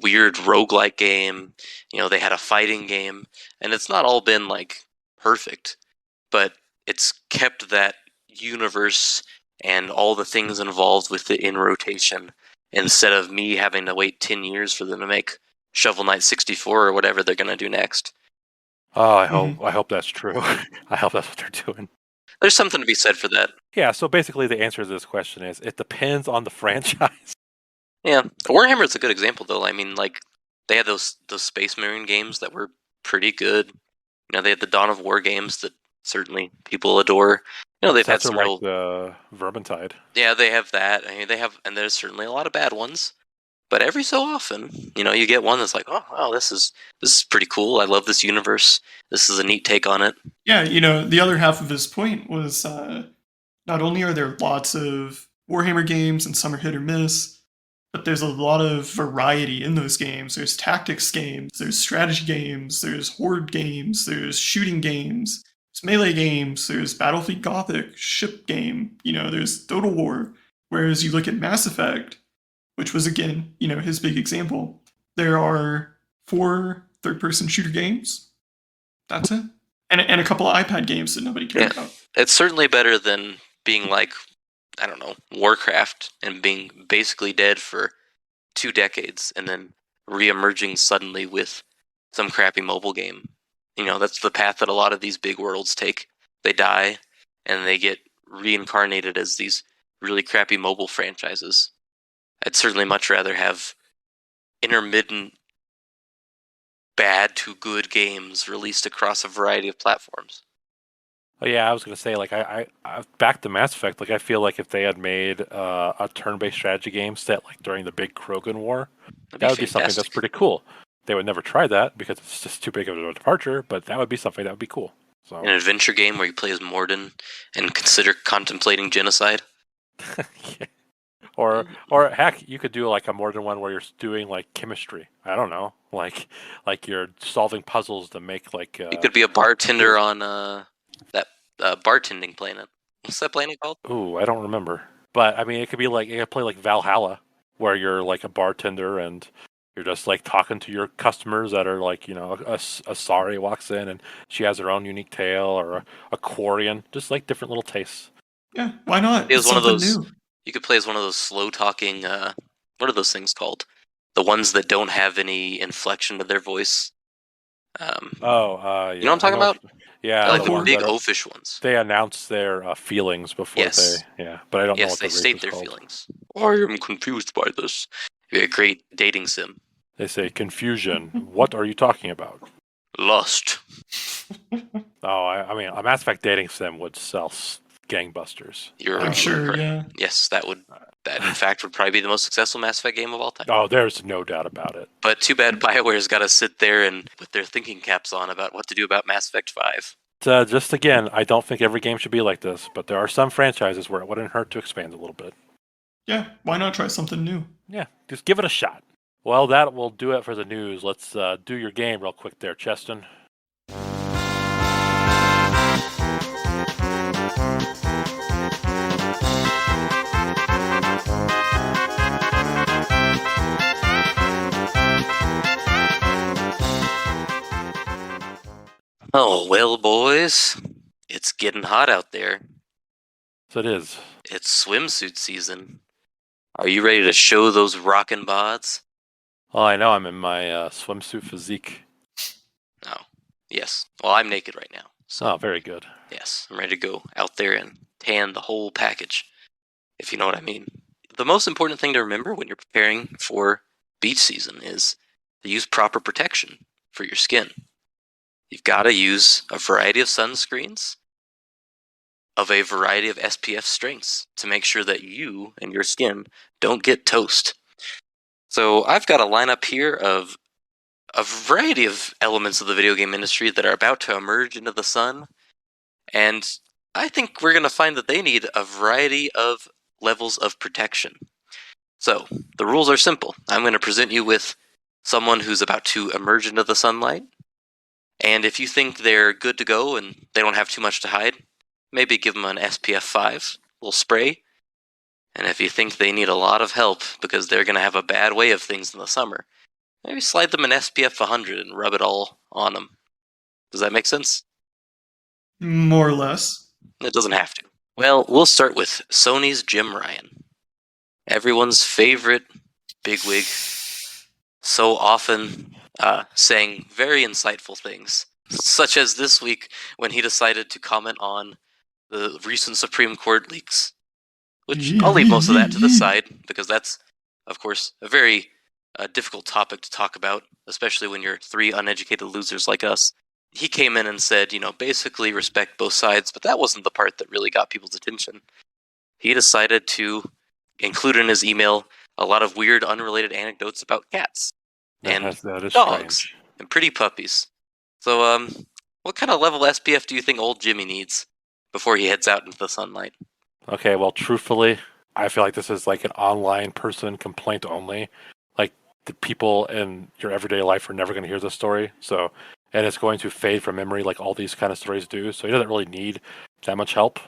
weird roguelike game. They had a fighting game, and it's not all been like perfect, but it's kept that universe and all the things involved with it in rotation, instead of me having to wait 10 years for them to make Shovel Knight 64 or whatever they're going to do next. Oh, I hope that's true. I hope that's what they're doing. There's something to be said for that. Yeah, so basically the answer to this question is it depends on the franchise. Yeah, Warhammer is a good example, though. I mean, like, they had those Space Marine games that were pretty good. They had the Dawn of War games that certainly people adore. They've had some like the Vermintide. Yeah, they have that. I mean, and there's certainly a lot of bad ones, But every so often, you get one that's like, oh wow, this is pretty cool. I love this universe. This is a neat take on it. Yeah, the other half of his point was not only are there lots of Warhammer games and some are hit or miss, but there's a lot of variety in those games. There's tactics games, there's strategy games, there's horde games, there's shooting games, there's melee games, there's Battlefield Gothic, ship game, there's Total War. Whereas you look at Mass Effect, which was, again, his big example, there are 4 third-person shooter games. That's it. And a couple of iPad games that nobody cared about. It's certainly better than being like, I don't know, Warcraft and being basically dead for 2 decades and then re-emerging suddenly with some crappy mobile game. That's the path that a lot of these big worlds take. They die and they get reincarnated as these really crappy mobile franchises. I'd certainly much rather have intermittent bad to good games released across a variety of platforms. Oh yeah, I was gonna say, like, I back to Mass Effect. Like, I feel like if they had made a turn-based strategy game set like during the big Krogan War, that would be something that's pretty cool. They would never try that because it's just too big of a departure, but that would be something that would be cool. So an adventure game where you play as Morden and consider contemplating genocide. Yeah. Or heck, you could do like a Morden one where you're doing like chemistry. I don't know, like you're solving puzzles to make like. You could be a bartender on that bartending planet. What's that planet called? Ooh, I don't remember. But I mean, it could be like you could play like Valhalla, where you're like a bartender and you're just like talking to your customers that are like, a Sari walks in and she has her own unique tale, or a Quarian, just like different little tastes. Yeah, why not? It's one of those. New. You could play as one of those slow talking. What are those things called? The ones that don't have any inflection to their voice. Yeah. You know what I'm talking about? Yeah, like the big oafish ones. They announce their feelings before they. Yeah, but I don't know what they state their feelings. I am confused by this. It'd be a great dating sim. They say confusion. What are you talking about? Lust. Oh, I mean, a Mass Effect dating sim would sell gangbusters. I'm sure, yeah. Yes, that in fact would probably be the most successful Mass Effect game of all time. Oh, there's no doubt about it. But too bad BioWare's got to sit there and with their thinking caps on about what to do about Mass Effect 5. Just again, I don't think every game should be like this, but there are some franchises where it wouldn't hurt to expand a little bit. Yeah, why not try something new? Yeah, just give it a shot. Well, that will do it for the news. Let's do your game real quick there, Cheston. Oh, well, boys, it's getting hot out there. So it is. It's swimsuit season. Are you ready to show those rockin' bods? Oh, I know. I'm in my swimsuit physique. Oh, yes. Well, I'm naked right now. So, very good. Yes, I'm ready to go out there and tan the whole package, if you know what I mean. The most important thing to remember when you're preparing for beach season is to use proper protection for your skin. You've got to use a variety of sunscreens of a variety of SPF strengths to make sure that you and your skin don't get toast. So I've got a lineup here of a variety of elements of the video game industry that are about to emerge into the sun, and I think we're going to find that they need a variety of levels of protection. So the rules are simple. I'm going to present you with someone who's about to emerge into the sunlight, and if you think they're good to go and they don't have too much to hide, maybe give them an SPF 5, little spray. And if you think they need a lot of help because they're going to have a bad way of things in the summer, maybe slide them an SPF 100 and rub it all on them. Does that make sense? More or less. It doesn't have to. Well, we'll start with Sony's Jim Ryan. Everyone's favorite bigwig. So often saying very insightful things, such as this week when he decided to comment on the recent Supreme Court leaks. Which I'll leave most of that to the side, because that's, of course, a very difficult topic to talk about, especially when you're 3 uneducated losers like us. He came in and said, basically respect both sides, but that wasn't the part that really got people's attention. He decided to include in his email a lot of weird, unrelated anecdotes about cats and that is dogs strange. and pretty puppies. So, what kind of level SPF do you think old Jimmy needs before he heads out into the sunlight? Okay, well, truthfully, I feel like this is like an online person complaint only. Like, the people in your everyday life are never going to hear this story, so, and it's going to fade from memory like all these kind of stories do, so he doesn't really need that much help.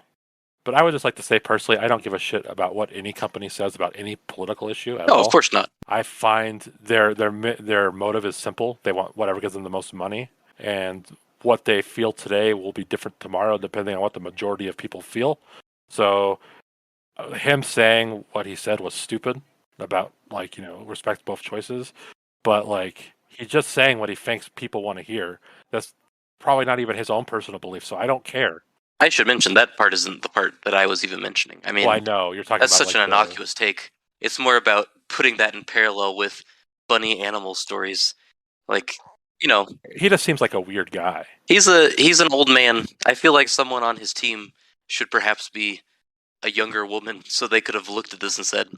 But I would just like to say personally, I don't give a shit about what any company says about any political issue at all. No, of course not. I find their motive is simple. They want whatever gives them the most money, and what they feel today will be different tomorrow depending on what the majority of people feel. So him saying what he said was stupid about, like, respect both choices, but like he's just saying what he thinks people want to hear. That's probably not even his own personal belief, so I don't care. I should mention that part isn't the part that I was even mentioning. I mean, well, I know you're talking that's about such an innocuous take. It's more about putting that in parallel with funny animal stories. Like, he just seems like a weird guy. He's an old man. I feel like someone on his team should perhaps be a younger woman, so they could have looked at this and said,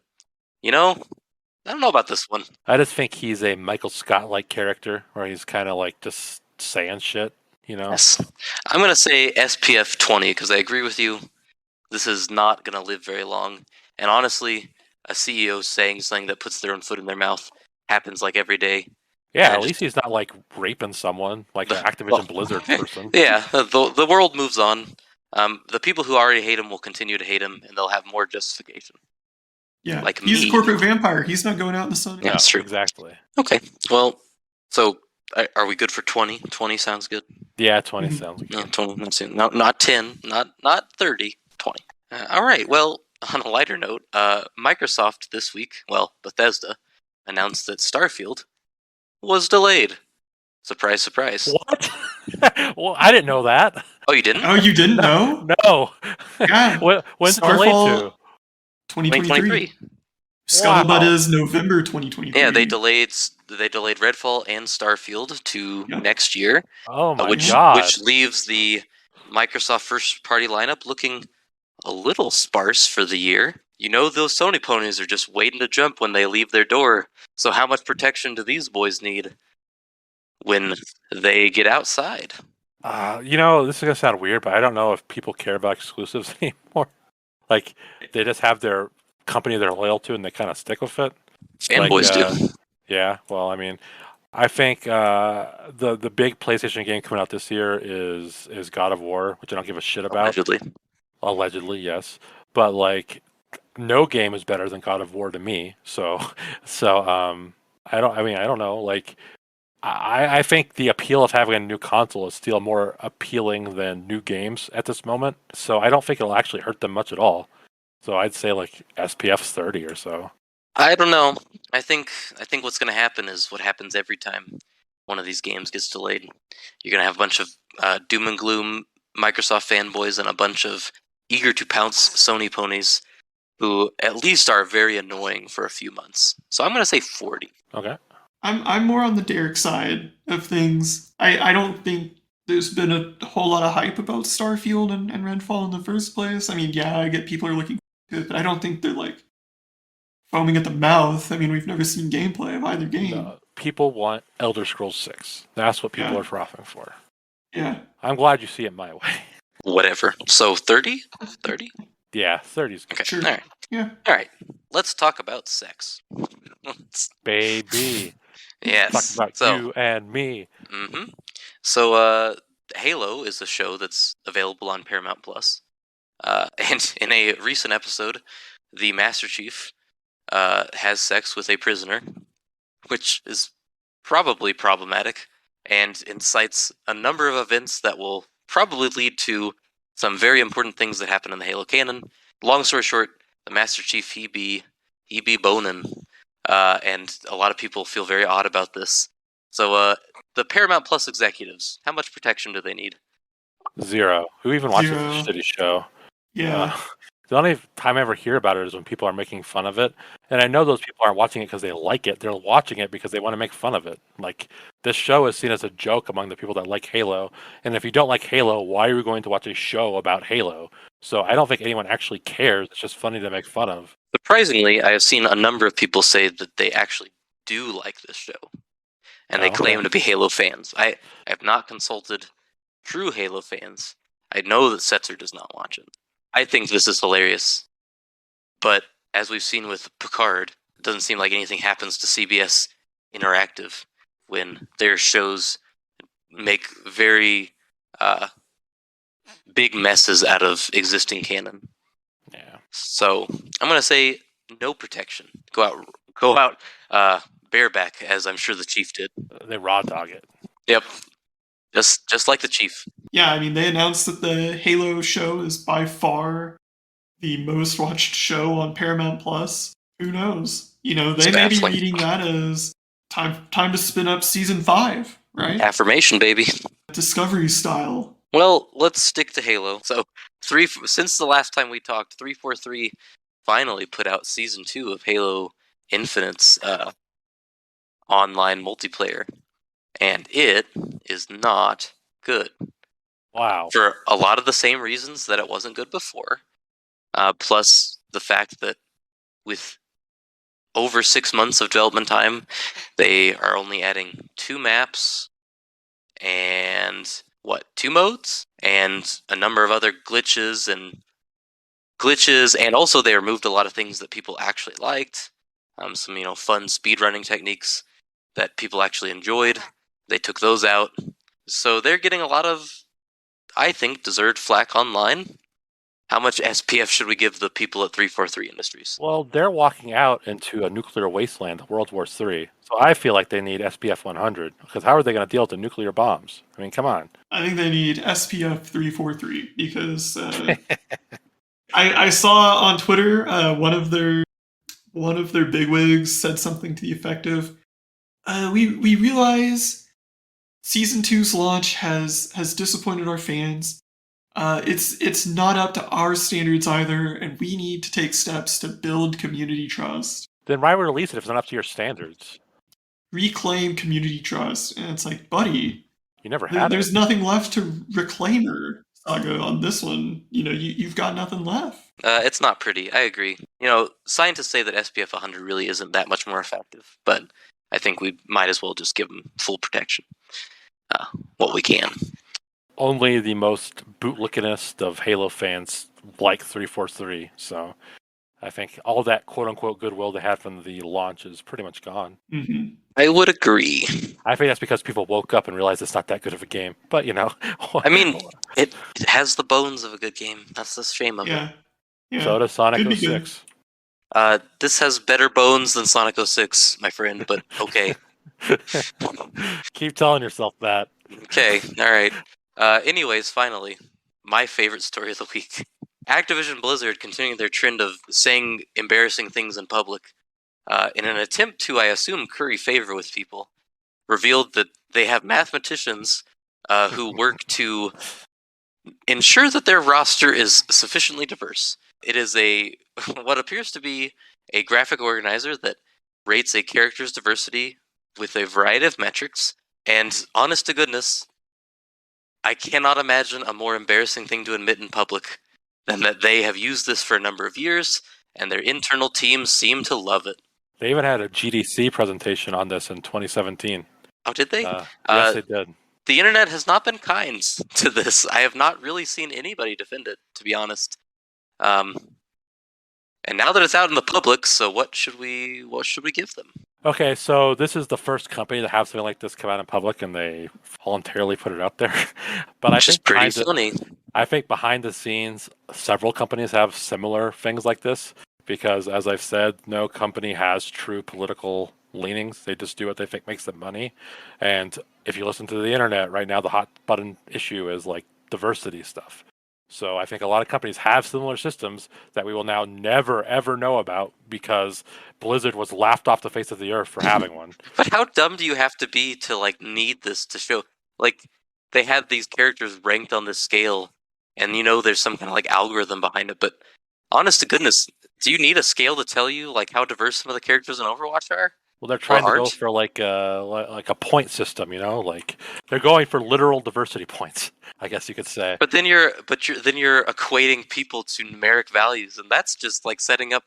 I don't know about this one. I just think he's a Michael Scott-like character, where he's kind of like just saying shit, Yes. I'm going to say SPF 20, because I agree with you. This is not going to live very long. And honestly, a CEO saying something that puts their own foot in their mouth happens like every day. Yeah, at least he's not like raping someone like an Activision-Blizzard person. Yeah, the world moves on. The people who already hate him will continue to hate him, and they'll have more justification. Yeah, like he's me. a corporate vampire. He's not going out in the sun. Yeah, that's true. Exactly. Okay, well, so are we good for 20? 20 sounds good. Yeah, 20 sounds good. No, 20. Not 10. Not 30. 20. All right. Well, on a lighter note, Microsoft this week, Bethesda, announced that Starfield was delayed. Surprise, surprise. What? Well, I didn't know that. Oh, you didn't? Oh, you didn't know? No. Yeah. When's it delayed to? 2023. Scuttlebutt is November 2023. Yeah, they delayed Redfall and Starfield to next year. Oh my god! Which leaves the Microsoft first-party lineup looking a little sparse for the year. Those Sony ponies are just waiting to jump when they leave their door. So how much protection do these boys need when they get outside? This is gonna sound weird, but I don't know if people care about exclusives anymore. Like, they just have their company they're loyal to, and they kind of stick with it. Fanboys do. Yeah, well, I mean, I think the big PlayStation game coming out this year is God of War, which I don't give a shit about. Allegedly, yes, but like, no game is better than God of War to me. So I don't know. Like, I think the appeal of having a new console is still more appealing than new games at this moment. So I don't think it'll actually hurt them much at all. So I'd say like SPF 30 or so. I don't know. I think what's going to happen is what happens every time one of these games gets delayed. You're going to have a bunch of doom and gloom Microsoft fanboys and a bunch of eager to pounce Sony ponies who at least are very annoying for a few months. So I'm going to say 40. Okay. I'm more on the Derek side of things. I don't think there's been a whole lot of hype about Starfield and Redfall in the first place. I mean, yeah, I get people are looking good, but I don't think they're like foaming at the mouth. I mean, we've never seen gameplay of either game. No, people want Elder Scrolls 6. That's what people are frothing for. Yeah. I'm glad you see it my way. Whatever. So 30? 30? Yeah, 30's good. Okay, sure. All right. Yeah. All right. Let's talk about sex. Baby. Yes. Talk about you and me. Mm-hmm. So, Halo is a show that's available on Paramount Plus. And in a recent episode, the Master Chief has sex with a prisoner, which is probably problematic and incites a number of events that will probably lead to some very important things that happen in the Halo canon. Long story short, the Master Chief, he be bonin', and a lot of people feel very odd about this. So, the Paramount Plus executives, how much protection do they need? 0. Who even watches this shitty show? Yeah. The only time I ever hear about it is when people are making fun of it. And I know those people aren't watching it because they like it. They're watching it because they want to make fun of it. Like, this show is seen as a joke among the people that like Halo. And if you don't like Halo, why are you going to watch a show about Halo? So I don't think anyone actually cares. It's just funny to make fun of. Surprisingly, I have seen a number of people say that they actually do like this show, and they claim to be Halo fans. I have not consulted true Halo fans. I know that Setzer does not watch it. I think this is hilarious, but as we've seen with Picard, it doesn't seem like anything happens to CBS Interactive when their shows make very big messes out of existing canon. Yeah. So I'm gonna say no protection. Go out bareback, as I'm sure the Chief did. They raw dog it. Yep. Just like the Chief. Yeah, I mean, they announced that the Halo show is by far the most watched show on Paramount Plus. Who knows? You know, they may be reading that as time to spin up season 5, right? Affirmation, baby. Discovery style. Well, let's stick to Halo. So, since the last time we talked, 343 finally put out season 2 of Halo Infinite's online multiplayer, and it is not good. Wow. For a lot of the same reasons that it wasn't good before, plus the fact that with over 6 months of development time, they are only adding 2 maps and 2 modes and a number of other glitches, and also they removed a lot of things that people actually liked. Some fun speedrunning techniques that people actually enjoyed. They took those out, so they're getting a lot of, I think, deserved flack online. How much SPF should we give the people at 343 Industries? Well, they're walking out into a nuclear wasteland, World War III. So I feel like they need SPF 100, because how are they going to deal with the nuclear bombs? I mean, come on. I think they need SPF 343 because I saw on Twitter one of their bigwigs said something to the effect of, "We realize Season 2's launch has disappointed our fans. It's not up to our standards either, and we need to take steps to build community trust." Then why release it if it's not up to your standards? Reclaim community trust. And it's like, buddy, you never had there's nothing left to reclaim her, Saga, on this one. You've got nothing left. It's not pretty. I agree. Scientists say that SPF 100 really isn't that much more effective, but I think we might as well just give them full protection. What we can. Only the most bootlickenest of Halo fans like 343, so I think all that quote-unquote goodwill they had from the launch is pretty much gone. Mm-hmm. I would agree. I think that's because people woke up and realized it's not that good of a game, but I mean, it has the bones of a good game. That's the shame of it. Yeah. So does Sonic 06. This has better bones than Sonic 06, my friend, but okay. Keep telling yourself that. Okay, alright. Anyways, finally, my favorite story of the week. Activision-Blizzard, continuing their trend of saying embarrassing things in public, in an attempt to, I assume, curry favor with people, revealed that they have mathematicians who work to ensure that their roster is sufficiently diverse. It is what appears to be a graphic organizer that rates a character's diversity with a variety of metrics, and honest to goodness, I cannot imagine a more embarrassing thing to admit in public than that they have used this for a number of years, and their internal teams seem to love it. They even had a GDC presentation on this in 2017. Oh, did they? Yes, they did. The internet has not been kind to this. I have not really seen anybody defend it, to be honest. And now that it's out in the public, so what should we give them? Okay, so this is the first company to have something like this come out in public, and they voluntarily put it out there. But Which is pretty funny. I think behind the scenes, several companies have similar things like this, because as I've said, no company has true political leanings. They just do what they think makes them money. And if you listen to the internet right now, the hot button issue is like diversity stuff. So I think a lot of companies have similar systems that we will now never, ever know about because Blizzard was laughed off the face of the earth for having one. But how dumb do you have to be to need this to show? They had these characters ranked on this scale, and there's some kind of algorithm behind it. But honest to goodness, do you need a scale to tell you how diverse some of the characters in Overwatch are? Well, they're trying to go for a point system, they're going for literal diversity points, I guess you could say. But then you're equating people to numeric values, and that's just setting up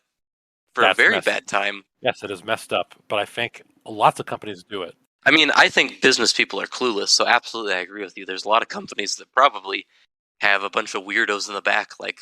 a very bad time. Yes, it is messed up, but I think lots of companies do it. I mean, I think business people are clueless, so absolutely I agree with you. There's a lot of companies that probably have a bunch of weirdos in the back, like,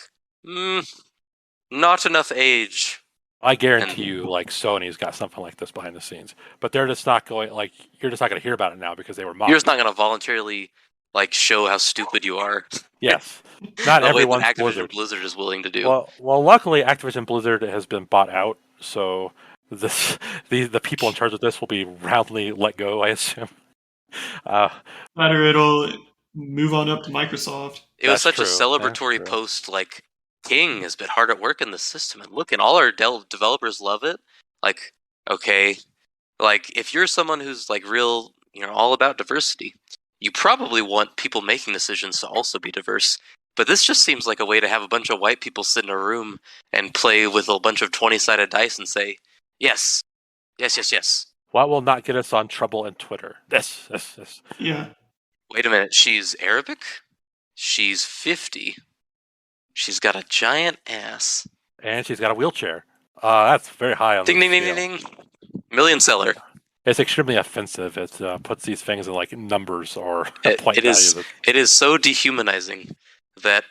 not enough age. I guarantee you, like, Sony's got something like this behind the scenes, but they're just not going. Like, you're just not going to hear about it now because they were mocked. You're just not going to voluntarily like show how stupid you are. Yes, not the way that everyone's Activision-Blizzard is willing to do. Well, luckily Activision-Blizzard has been bought out, so the people in charge of this will be roundly let go, I assume. Matter it'll move on up to Microsoft. It was such a celebratory post, like, King has been hard at work in the system, and look, and all our developers love it. Like, okay, like, if you're someone who's, like, real, all about diversity, you probably want people making decisions to also be diverse. But this just seems like a way to have a bunch of white people sit in a room and play with a bunch of 20-sided dice and say, yes, yes, yes, yes. What will not get us on trouble in Twitter? This. Yeah. Wait a minute, she's Arabic? She's 50. She's got a giant ass. And she's got a wheelchair. That's very high on the scale. Ding, ding, ding, ding. Million seller. It's extremely offensive. It puts these things in, like, numbers or point values. It is so dehumanizing that,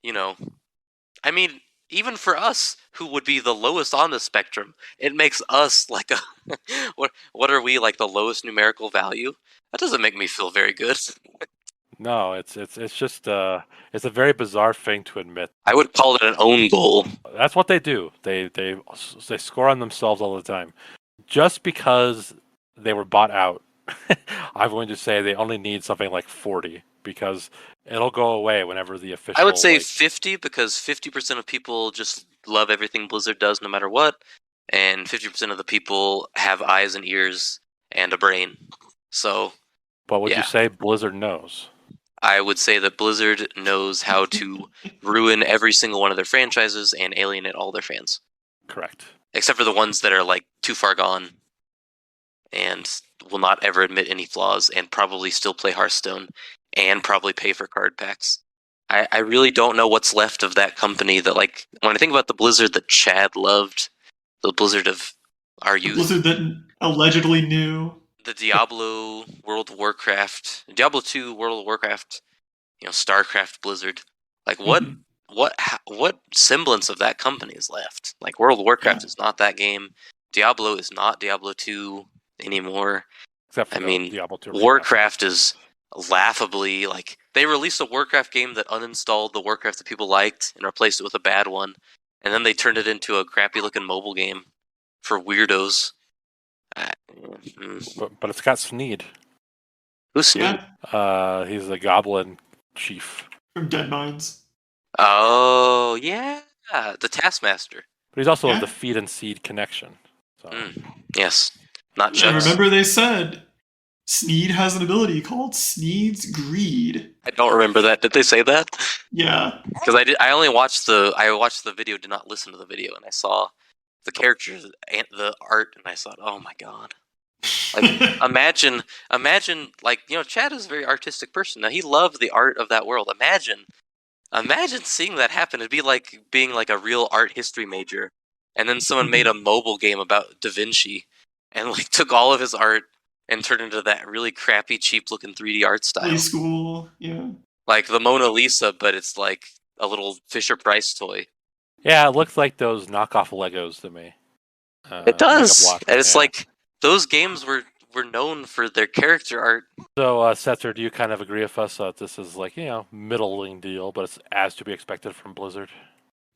I mean, even for us, who would be the lowest on the spectrum, it makes us like a... what are we, like the lowest numerical value? That doesn't make me feel very good. No, it's just it's a very bizarre thing to admit. I would call it an own goal. That's what they do. They score on themselves all the time. Just because they were bought out, I'm going to say they only need something like 40 because it'll go away whenever the official... I would say 50 because 50% of people just love everything Blizzard does no matter what, and 50% of the people have eyes and ears and a brain. So... But would you say Blizzard knows? I would say that Blizzard knows how to ruin every single one of their franchises and alienate all their fans. Correct. Except for the ones that are, like, too far gone and will not ever admit any flaws and probably still play Hearthstone and probably pay for card packs. I really don't know what's left of that company that, like, when I think about the Blizzard that Chad loved, the Blizzard of our youth. The Blizzard that allegedly knew. The Diablo, World of Warcraft, Diablo 2, World of Warcraft, StarCraft, Blizzard. Like, what semblance of that company is left? Like, World of Warcraft is not that game. Diablo is not Diablo 2 anymore. Except for Diablo 2 Warcraft is laughably, like, they released a Warcraft game that uninstalled the Warcraft that people liked and replaced it with a bad one. And then they turned it into a crappy-looking mobile game for weirdos. But it's got Sneed. Who's Sneed? He's the goblin chief from Dead Minds. Oh yeah, the Taskmaster. But he's also of the Feed and Seed connection. So. Yes, not just. And remember, they said Sneed has an ability called Sneed's Greed. I don't remember that. Did they say that? Yeah. Because I only watched the video, did not listen to the video, and I saw the characters and the art, and I thought, oh my god. Like, imagine, like, Chad is a very artistic person. Now, he loved the art of that world. Imagine seeing that happen. It'd be like being like a real art history major, and then someone made a mobile game about Da Vinci, and, like, took all of his art and turned it into that really crappy, cheap-looking 3D art style. Play school, yeah. Like the Mona Lisa, but it's like a little Fisher-Price toy. Yeah, it looks like those knockoff Legos to me. It does. And it's like, those games were known for their character art. So, Setzer, do you kind of agree with us that this is like, middling deal, but it's as to be expected from Blizzard?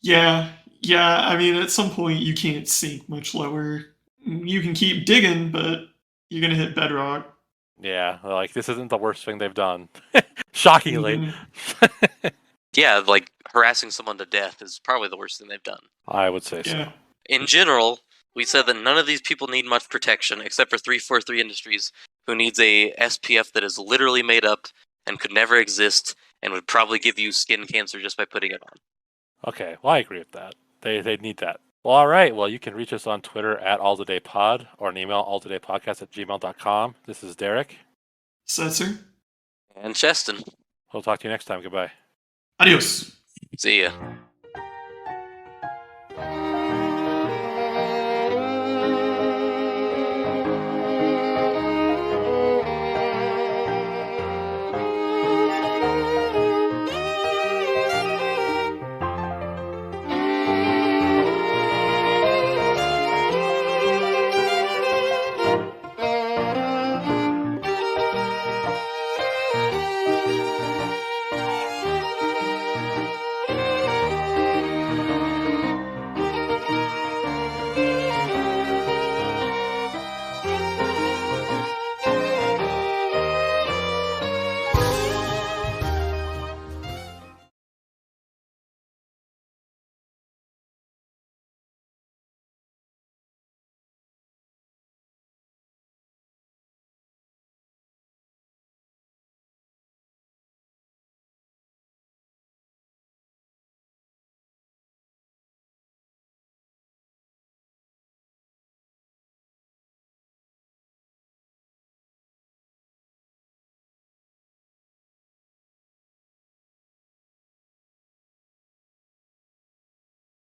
Yeah. I mean, at some point, you can't sink much lower. You can keep digging, but you're going to hit bedrock. Yeah, like, this isn't the worst thing they've done. Shockingly. Yeah, like, harassing someone to death is probably the worst thing they've done. I would say so. In general, we said that none of these people need much protection, except for 343 Industries, who needs a SPF that is literally made up and could never exist and would probably give you skin cancer just by putting it on. Okay, well, I agree with that. They need that. Well, all right. Well, you can reach us on Twitter at alltodaypod or an email alltodaypodcast@gmail.com. This is Derek. Setzer. And Cheston. We'll talk to you next time. Goodbye. Adios. See ya.